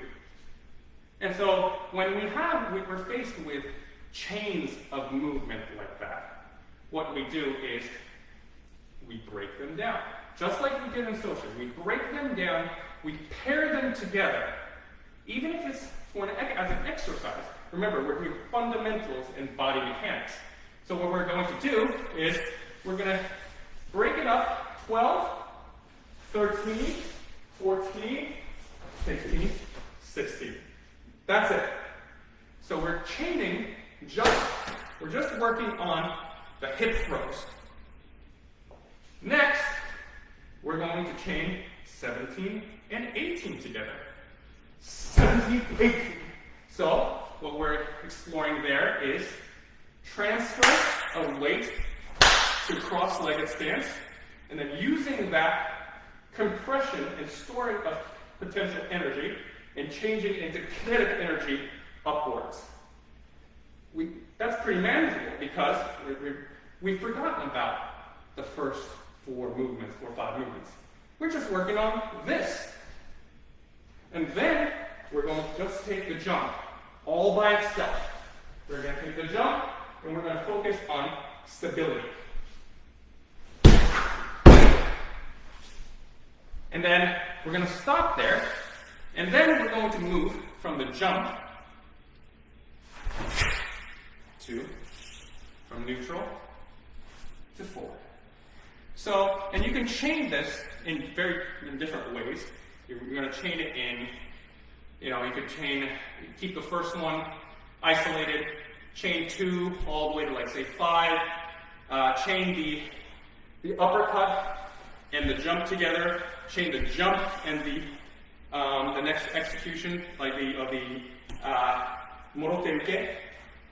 And so when we're faced with chains of movement like that, what we do is we break them down. Just like we did in social, we break them down, we pair them together, even if it's as an exercise. Remember, we're doing fundamentals in body mechanics. So what we're going to do is we're going to break it up 12, 13, 14, 15, 16. That's it. So we're chaining we're just working on the hip throws. Next, we're going to chain 17 and 18 together. 17, 18. So what we're exploring there is transfer of weight to cross-legged stance, and then using that compression and storing of potential energy and changing it into kinetic energy upwards. That's pretty manageable because we've forgotten about the first 4 or 5 movements. We're just working on this. And then we're going to just take the jump all by itself. We're going to take the jump and we're going to focus on stability. And then we're going to stop there, and then we're going to move from the jump from neutral to forward. So, and you can chain this in different ways. You're going to chain it in, you could keep the first one isolated, chain 2 all the way to like say 5, chain the uppercut and the jump together, chain the jump and the next execution, like the morotenke.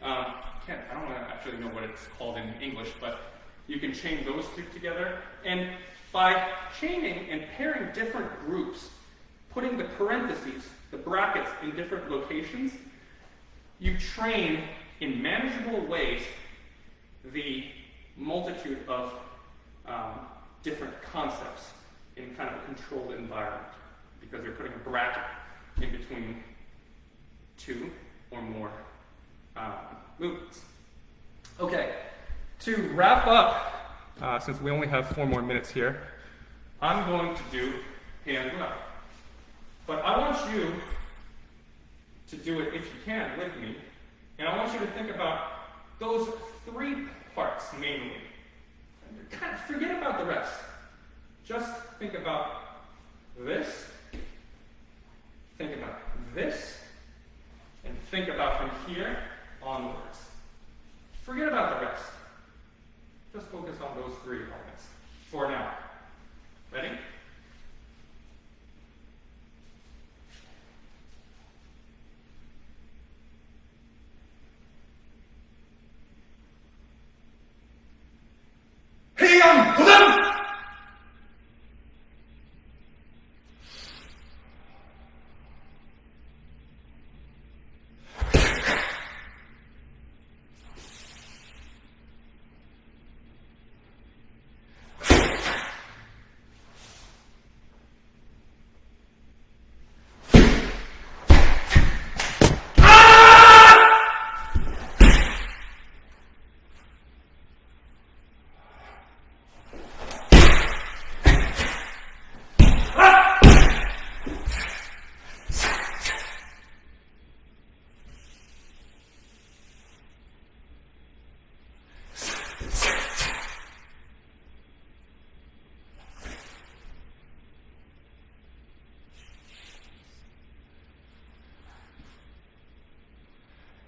I don't actually know what it's called in English, but you can chain those 2 together. And by chaining and pairing different groups, putting the parentheses, the brackets in different locations, you train in manageable ways the multitude of different concepts in kind of a controlled environment, because you're putting a bracket in between 2 or more movements. Okay, to wrap up, since we only have 4 more minutes here, I'm going to do hand grab. But I want you to do it, if you can, with me. And I want you to think about those 3 parts mainly. Kind of forget about the rest. Just think about this, think about this, and think about from here onwards. Forget about the rest. Just focus on those 3 elements for now. Ready?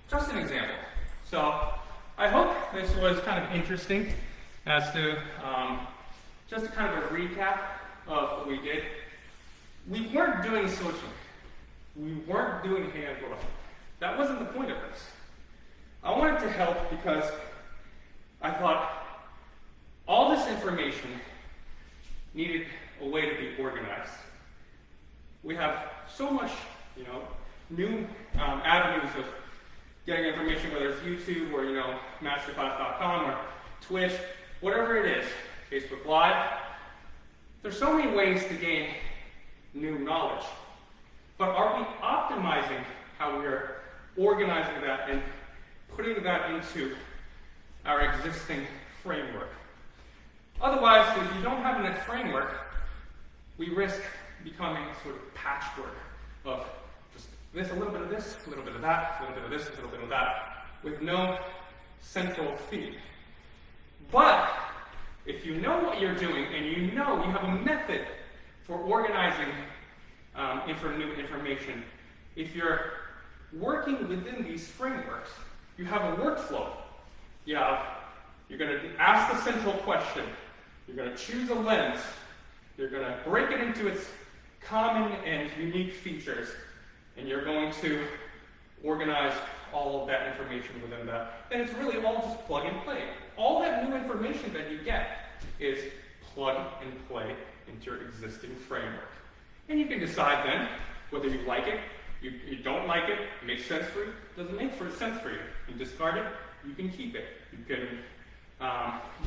Just an example. So I hope this was kind of interesting as to just kind of a recap of what we did. We weren't doing switching. We weren't doing hand growth. That wasn't the point of this. I wanted to help because I thought all this information needed a way to be organized. We have so much, new avenues of getting information, whether it's YouTube or, masterclass.com or Twitch, whatever it is, Facebook Live. There's so many ways to gain new knowledge. But are we optimizing how we're organizing that and putting that into our existing framework? Otherwise, if you don't have a framework, we risk becoming sort of patchwork of just this, a little bit of this, a little bit of that, a little bit of this, a little bit of that, with no central theme. But if you know what you're doing and you know you have a method for organizing new information, if you're working within these frameworks, you have a workflow. You're going to ask the central question. You're going to choose a lens. You're going to break it into its common and unique features. and you're going to organize all of that information within that. And it's really all just plug and play. All that new information that you get is plug and play into your existing framework. And you can decide then whether you like it, you don't like it, it makes sense for you, doesn't make sense for you. You discard it, you can keep it. You can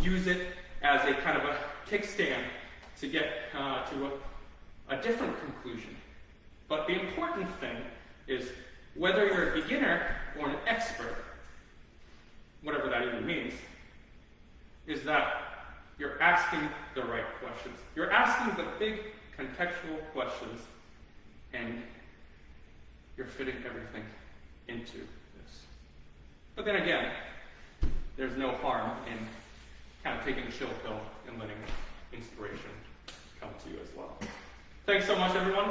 use it as a kind of a kickstand to get to a different conclusion. But the important thing is whether you're a beginner or an expert, whatever that even means, is that you're asking the right questions. You're asking the big contextual questions, and you're fitting everything into this. But then again, there's no harm in kind of taking a chill pill and letting inspiration come to you as well. Thanks so much, everyone.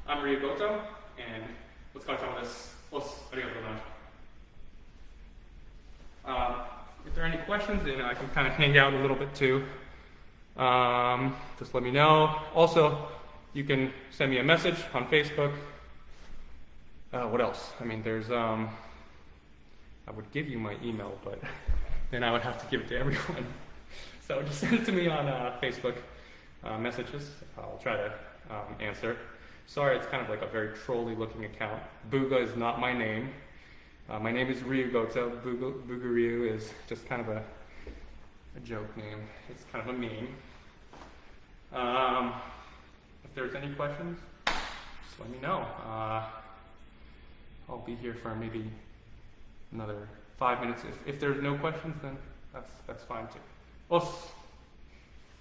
I'm Ryu Goto, and let's go on this. If there are any questions, then I can kind of hang out a little bit too. Just let me know. Also, you can send me a message on Facebook. What else? I mean, there's, I would give you my email, but then I would have to give it to everyone. So just send it to me on Facebook messages. I'll try to answer. Sorry, it's kind of like a very trolly looking account. Booga is not my name. My name is Ryu Goto. Booga Ryu is just kind of a joke name. It's kind of a meme. If there's any questions, just let me know. I'll be here for maybe another 5 minutes. If there's no questions, then that's fine too. Well,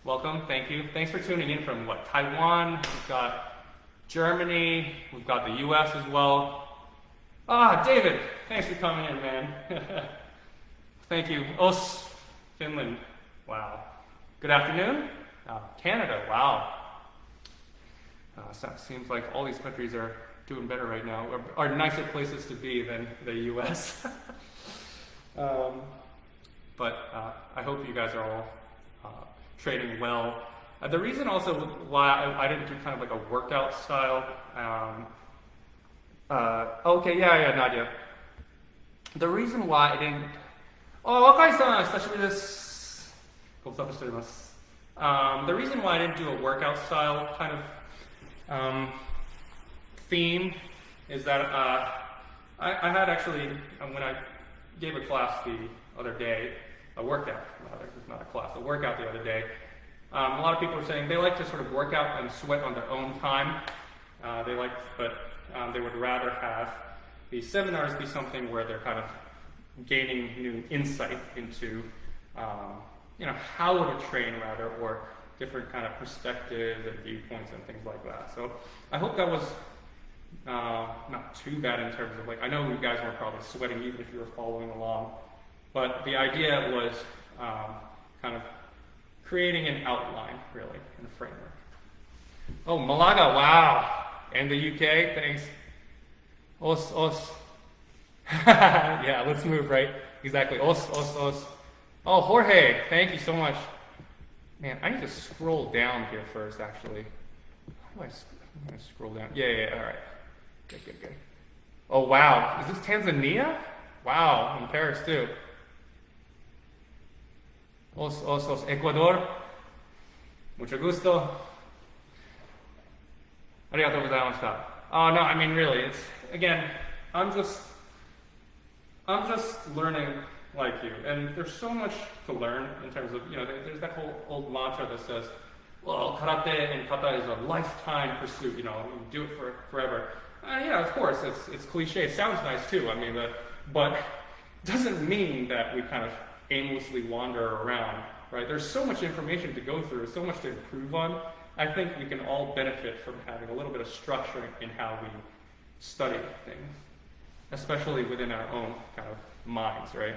welcome, thank you. Thanks for tuning in from Taiwan, we've got Germany, we've got the US as well. David, thanks for coming in, man. Thank you. Finland, wow. Good afternoon. Canada, wow. So it seems like all these countries are doing better right now, or are nicer places to be than the US. But I hope you guys are all training well. The reason also why I didn't do kind of like a workout style, okay, yeah, Nadia. The reason why I didn't, Wakai-san, 久しぶりです。ご無沙汰しております。The reason why I didn't do a workout style kind of theme is that I had actually, when I gave a class the other day, a workout, not a class, a workout the other day, a lot of people were saying they like to sort of work out and sweat on their own time. They would rather have these seminars be something where they're kind of gaining new insight into, how to train rather, or different kind of perspectives and viewpoints and things like that. So I hope that was not too bad in terms of I know you guys were probably sweating even if you were following along, but the idea was kind of creating an outline, really, and a framework. Oh, Malaga, wow. And the UK, thanks. Os. Yeah, let's move, right? Exactly. Os. Oh, Jorge, thank you so much. Man, I need to scroll down here first, actually. How do I'm going to scroll down. Yeah, all right. Good. Oh, wow. Is this Tanzania? Wow, in Paris, too. Os, Ecuador. Mucho gusto. Arigatou gozaimashita. Oh, no, I mean, really, it's, again, I'm just learning like you. And there's so much to learn in terms of, there's that whole old mantra that says, well, karate and kata is a lifetime pursuit, you do it for forever. Yeah, of course, it's cliche. It sounds nice too. I mean, but it doesn't mean that we kind of aimlessly wander around, right? There's so much information to go through, so much to improve on. I think we can all benefit from having a little bit of structure in how we study things, especially within our own kind of minds, right?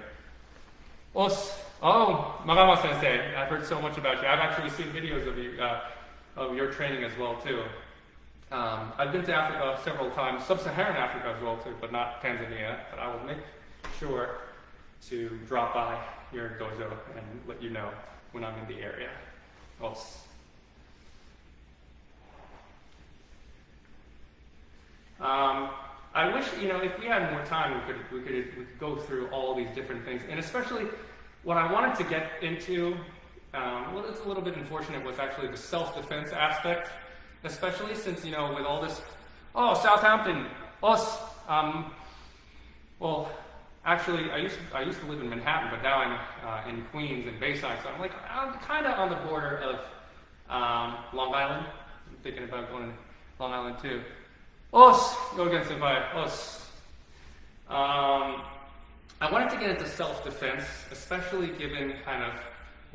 Magama Sensei, I've heard so much about you. I've actually seen videos of you, of your training as well too. I've been to Africa several times, sub-Saharan Africa as well too, but not Tanzania. But I will make sure to drop by your dojo and let you know when I'm in the area. if we had more time, we could go through all these different things, and especially what I wanted to get into. Well, it's a little bit unfortunate was actually the self-defense aspect, especially since with all this, Southampton, us. Well, actually, I used to live in Manhattan, but now I'm in Queens and Bayside, so I'm kind of on the border of Long Island. I'm thinking about going to Long Island too. Us, go against it by us. I wanted to get into self-defense, especially given kind of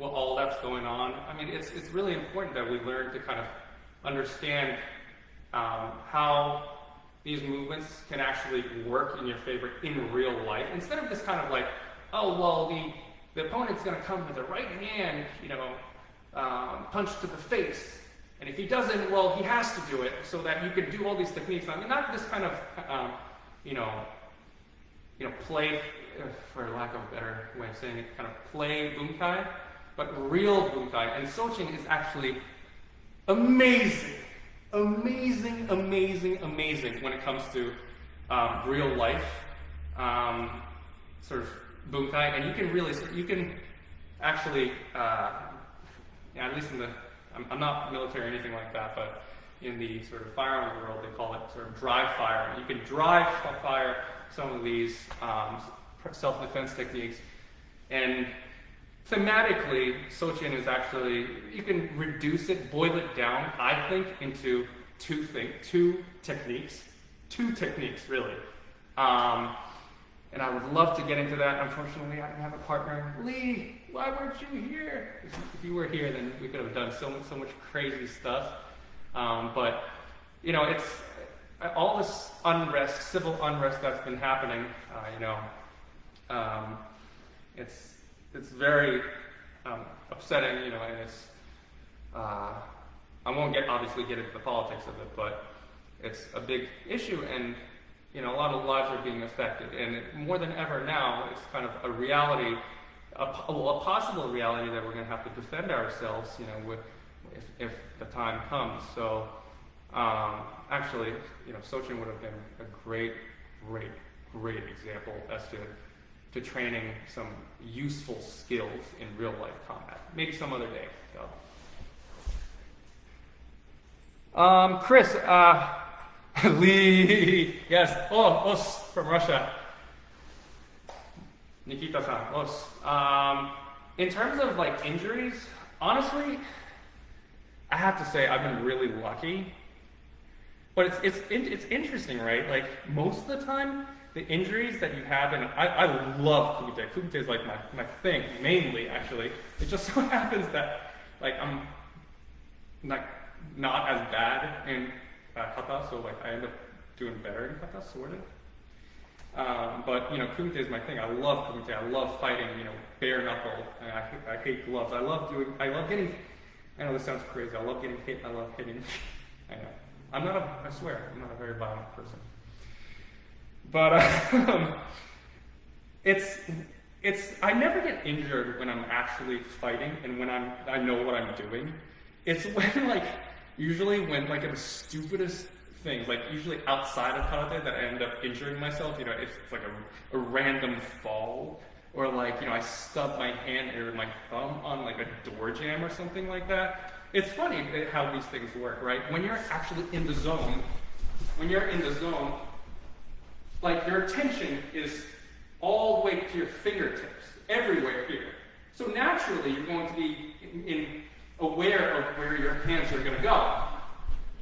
all that's going on. I mean, it's really important that we learn to kind of understand how these movements can actually work in your favor in real life, instead of just kind of like, the opponent's going to come with the right hand, punch to the face, and if he doesn't, he has to do it, so that you can do all these techniques. I mean, not just kind of, play, for lack of a better way of saying it, kind of play bunkai, but real bunkai. And Sochin is actually amazing when it comes to real life sort of bunkai, and you can actually, at least I'm not military or anything like that, but in the sort of firearms world, they call it sort of dry fire. You can dry fire some of these self-defense techniques, and thematically, Sochin is actually, you can reduce it, boil it down, I think, into two techniques really. And I would love to get into that. Unfortunately, I didn't have a partner. Lee, why weren't you here? If you were here, then we could have done so much crazy stuff. But it's all this unrest, civil unrest that's been happening. It's very upsetting, and it's. I won't obviously get into the politics of it, but it's a big issue, and a lot of lives are being affected, and more than ever now, it's kind of a reality, a possible reality that we're going to have to defend ourselves, if the time comes. So, actually, Sochin would have been a great example as to training some useful skills in real life combat. Maybe some other day, though. Chris, Lee, yes, us from Russia. Nikita-san, us. In terms of injuries, honestly, I have to say I've been really lucky. But it's interesting, right? Most of the time, the injuries that you have, and I love kumite. Kumite is my thing, mainly actually. It just so happens that I'm not as bad in kata, so I end up doing better in kata, sort of. But kumite is my thing. I love kumite. I love fighting. Bare knuckle. And I hate gloves. I love getting. I know this sounds crazy. I love getting hit. I love hitting. I know. I swear, I'm not a very violent person. But I never get injured when I'm actually fighting and when I know what I'm doing. It's when usually when in the stupidest things, usually outside of karate, that I end up injuring myself. It's a random fall, or I stub my hand or my thumb on a door jamb or something like that. It's funny how these things work, right? When you're actually in the zone, your attention is all the way to your fingertips, everywhere here. So naturally, you're going to be aware of where your hands are going to go.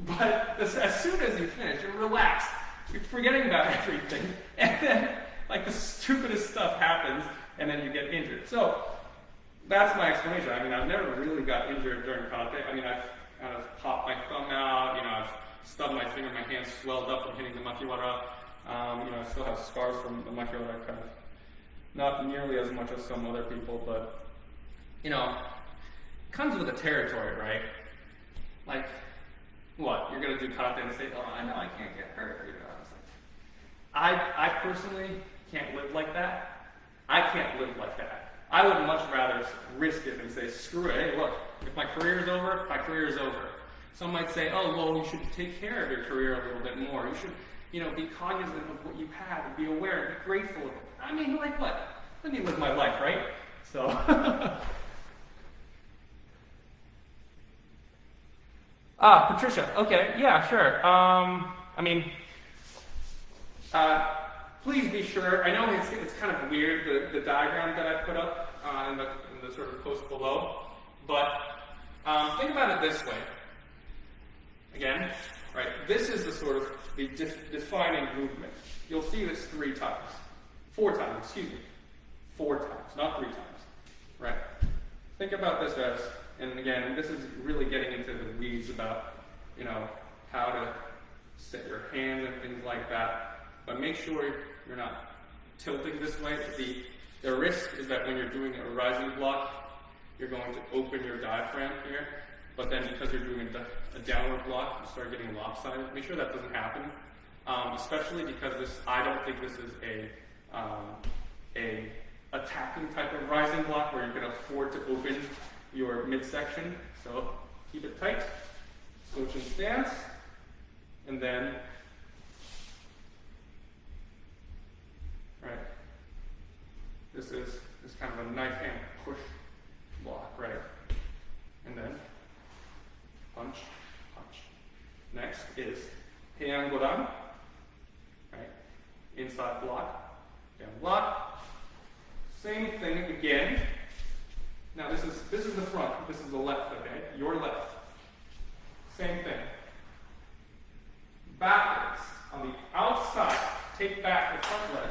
But as soon as you finish, you're relaxed. You're forgetting about everything. And then, the stupidest stuff happens, and then you get injured. So, that's my explanation. I mean, I've never really got injured during karate. I mean, I've kind of popped my thumb out, I've stubbed my finger, my hand swelled up from hitting the makiwara. I still have scars from the makiwara, kind of. Not nearly as much as some other people, but, it comes with the territory, right? What? You're going to do karate and say, I know I can't get hurt. I personally can't live like that. I can't live like that. I would much rather risk it and say, screw it. Hey, look, if my career is over, my career is over. Some might say, you should take care of your career a little bit more. be cognizant of what you have and be aware and be grateful of it. I mean, like what? Let me live my life, right? So. Patricia. Okay, yeah, sure. Please be sure. I know it's kind of weird, the diagram that I put up in the sort of post below, but think about it this way. Again, right? This is the sort of the defining movement. You'll see this 4 times, not 3 times, right? Think about this as, and again, this is really getting into the weeds about, how to set your hands and things like that. But make sure you're not tilting this way. The risk is that when you're doing a rising block, you're going to open your diaphragm here. But then because you're doing a downward block, you start getting lopsided. Make sure that doesn't happen. Especially because I don't think this is a attacking type of rising block where you can afford to open your midsection. So keep it tight. Switch in stance. And then, right, this is kind of a knife hand push block, right? And then punch, punch. Next is heian godan, right? Inside block, down block. Same thing again. Now this is the front, this is the left, okay? Your left. Same thing. Backwards, on the outside, take back the front leg.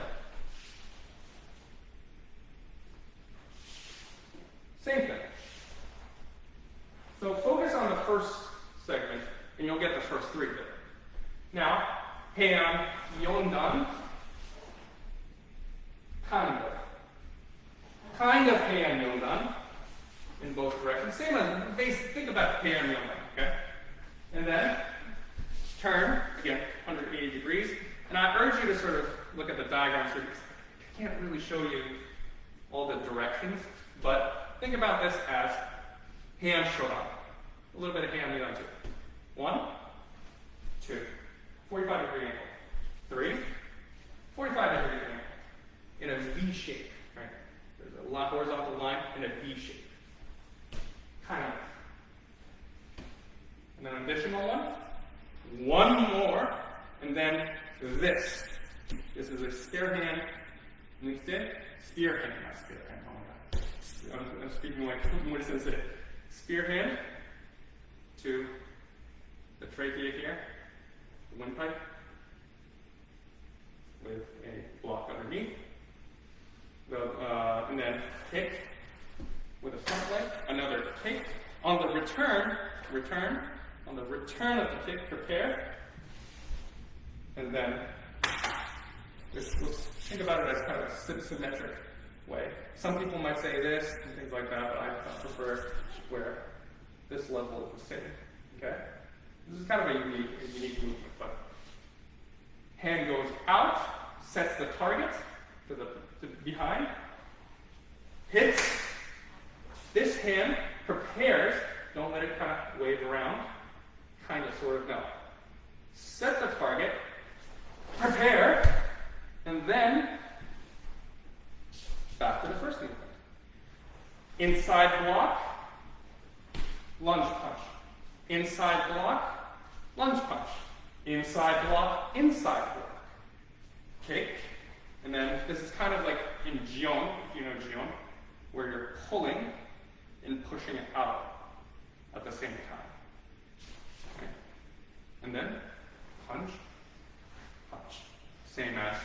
Same thing. So focus on the first segment, and you'll get the first 3 there. Now, heian yondan, kind of heian yondan, in both directions. Same as, think about heian yondan, okay? And then, turn, again, 180 degrees. And I urge you to sort of look at the diagram. So I can't really show you all the directions, but think about this as heian shodan. A little bit of heian yondan too. 1, 2, 45 degree angle. 3, 45 degree angle. In a V shape, right? There's a horizontal line in a V shape. Kind of. And then an additional one more, and then this. This is a spear hand. Spear hand, not spear hand. Oh my God. I'm speaking like what does it? Spear hand to the trachea here, the windpipe, with a block underneath. And then kick with a front leg, another kick. On the return, on the return of the kick, prepare. And then, let's think about it as kind of a symmetric way. Some people might say this and things like that, but I prefer where this level is the same. Okay? This is kind of a unique movement, but hand goes out, sets the target to behind, hits. This hand prepares, don't let it kind of wave around, kind of sort of no. Set the target, prepare, and then back to the first movement. Inside block, lunge punch. Inside block, lunge punch. Inside block, inside block. Kick. And then this is kind of like in jion, if you know jion, where you're pulling and pushing it out at the same time. Okay. And then punch, punch. Same as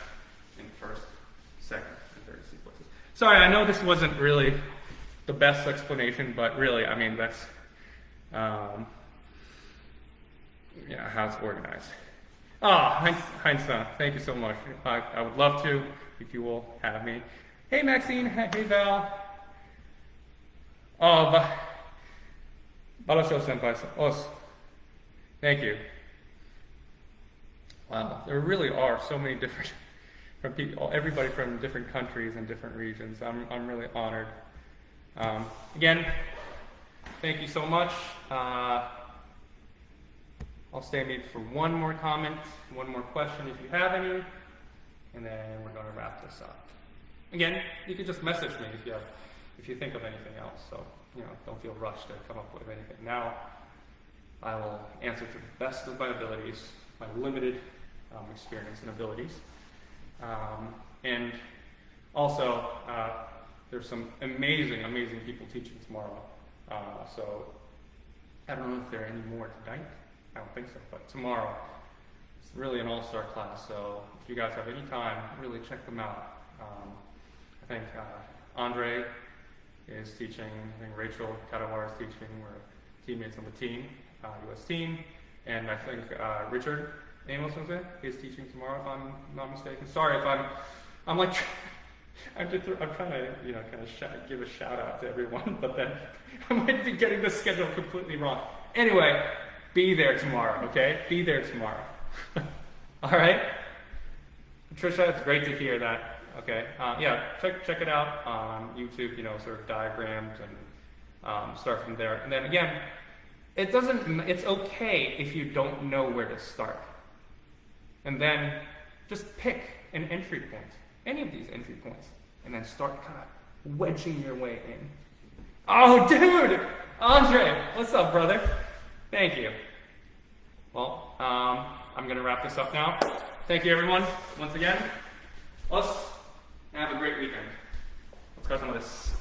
in first, second, and third sequences. Sorry, I know this wasn't really the best explanation, but really, I mean, that's how it's organized. Heinz, thank you so much. I would love to, if you will have me. Hey, Maxine. Hey, Val. Balasho Senpai. Os. Thank you. Wow, there really are so many different, from people, everybody from different countries and different regions. I'm really honored. Again, thank you so much. I'll stay maybe for one more comment, one more question if you have any, and then we're going to wrap this up. Again, you can just message me if you think of anything else. So, don't feel rushed to come up with anything now. I will answer to the best of my abilities, my limited experience and abilities. And also, there's some amazing, amazing people teaching tomorrow. So I don't know if there are any more tonight. I don't think so, but tomorrow it's really an all-star class. So if you guys have any time, really check them out. I think Andre is teaching. I think Rachel Kadawar is teaching. We're teammates on the team, U.S. team, and I think Richard Amos is teaching tomorrow, if I'm not mistaken. Sorry if I'm like. I'm trying to, give a shout out to everyone, but then I might be getting the schedule completely wrong. Anyway, be there tomorrow, okay? Be there tomorrow. All right? Patricia, it's great to hear that. Okay, check it out on YouTube, sort of diagrams and start from there. And then again, it's okay if you don't know where to start. And then just pick an entry point. Any of these entry points, and then start kind of wedging your way in. Oh, dude! Andre, what's up, brother? Thank you. Well, I'm going to wrap this up now. Thank you, everyone, once again. Let's have a great weekend. Let's go some of this.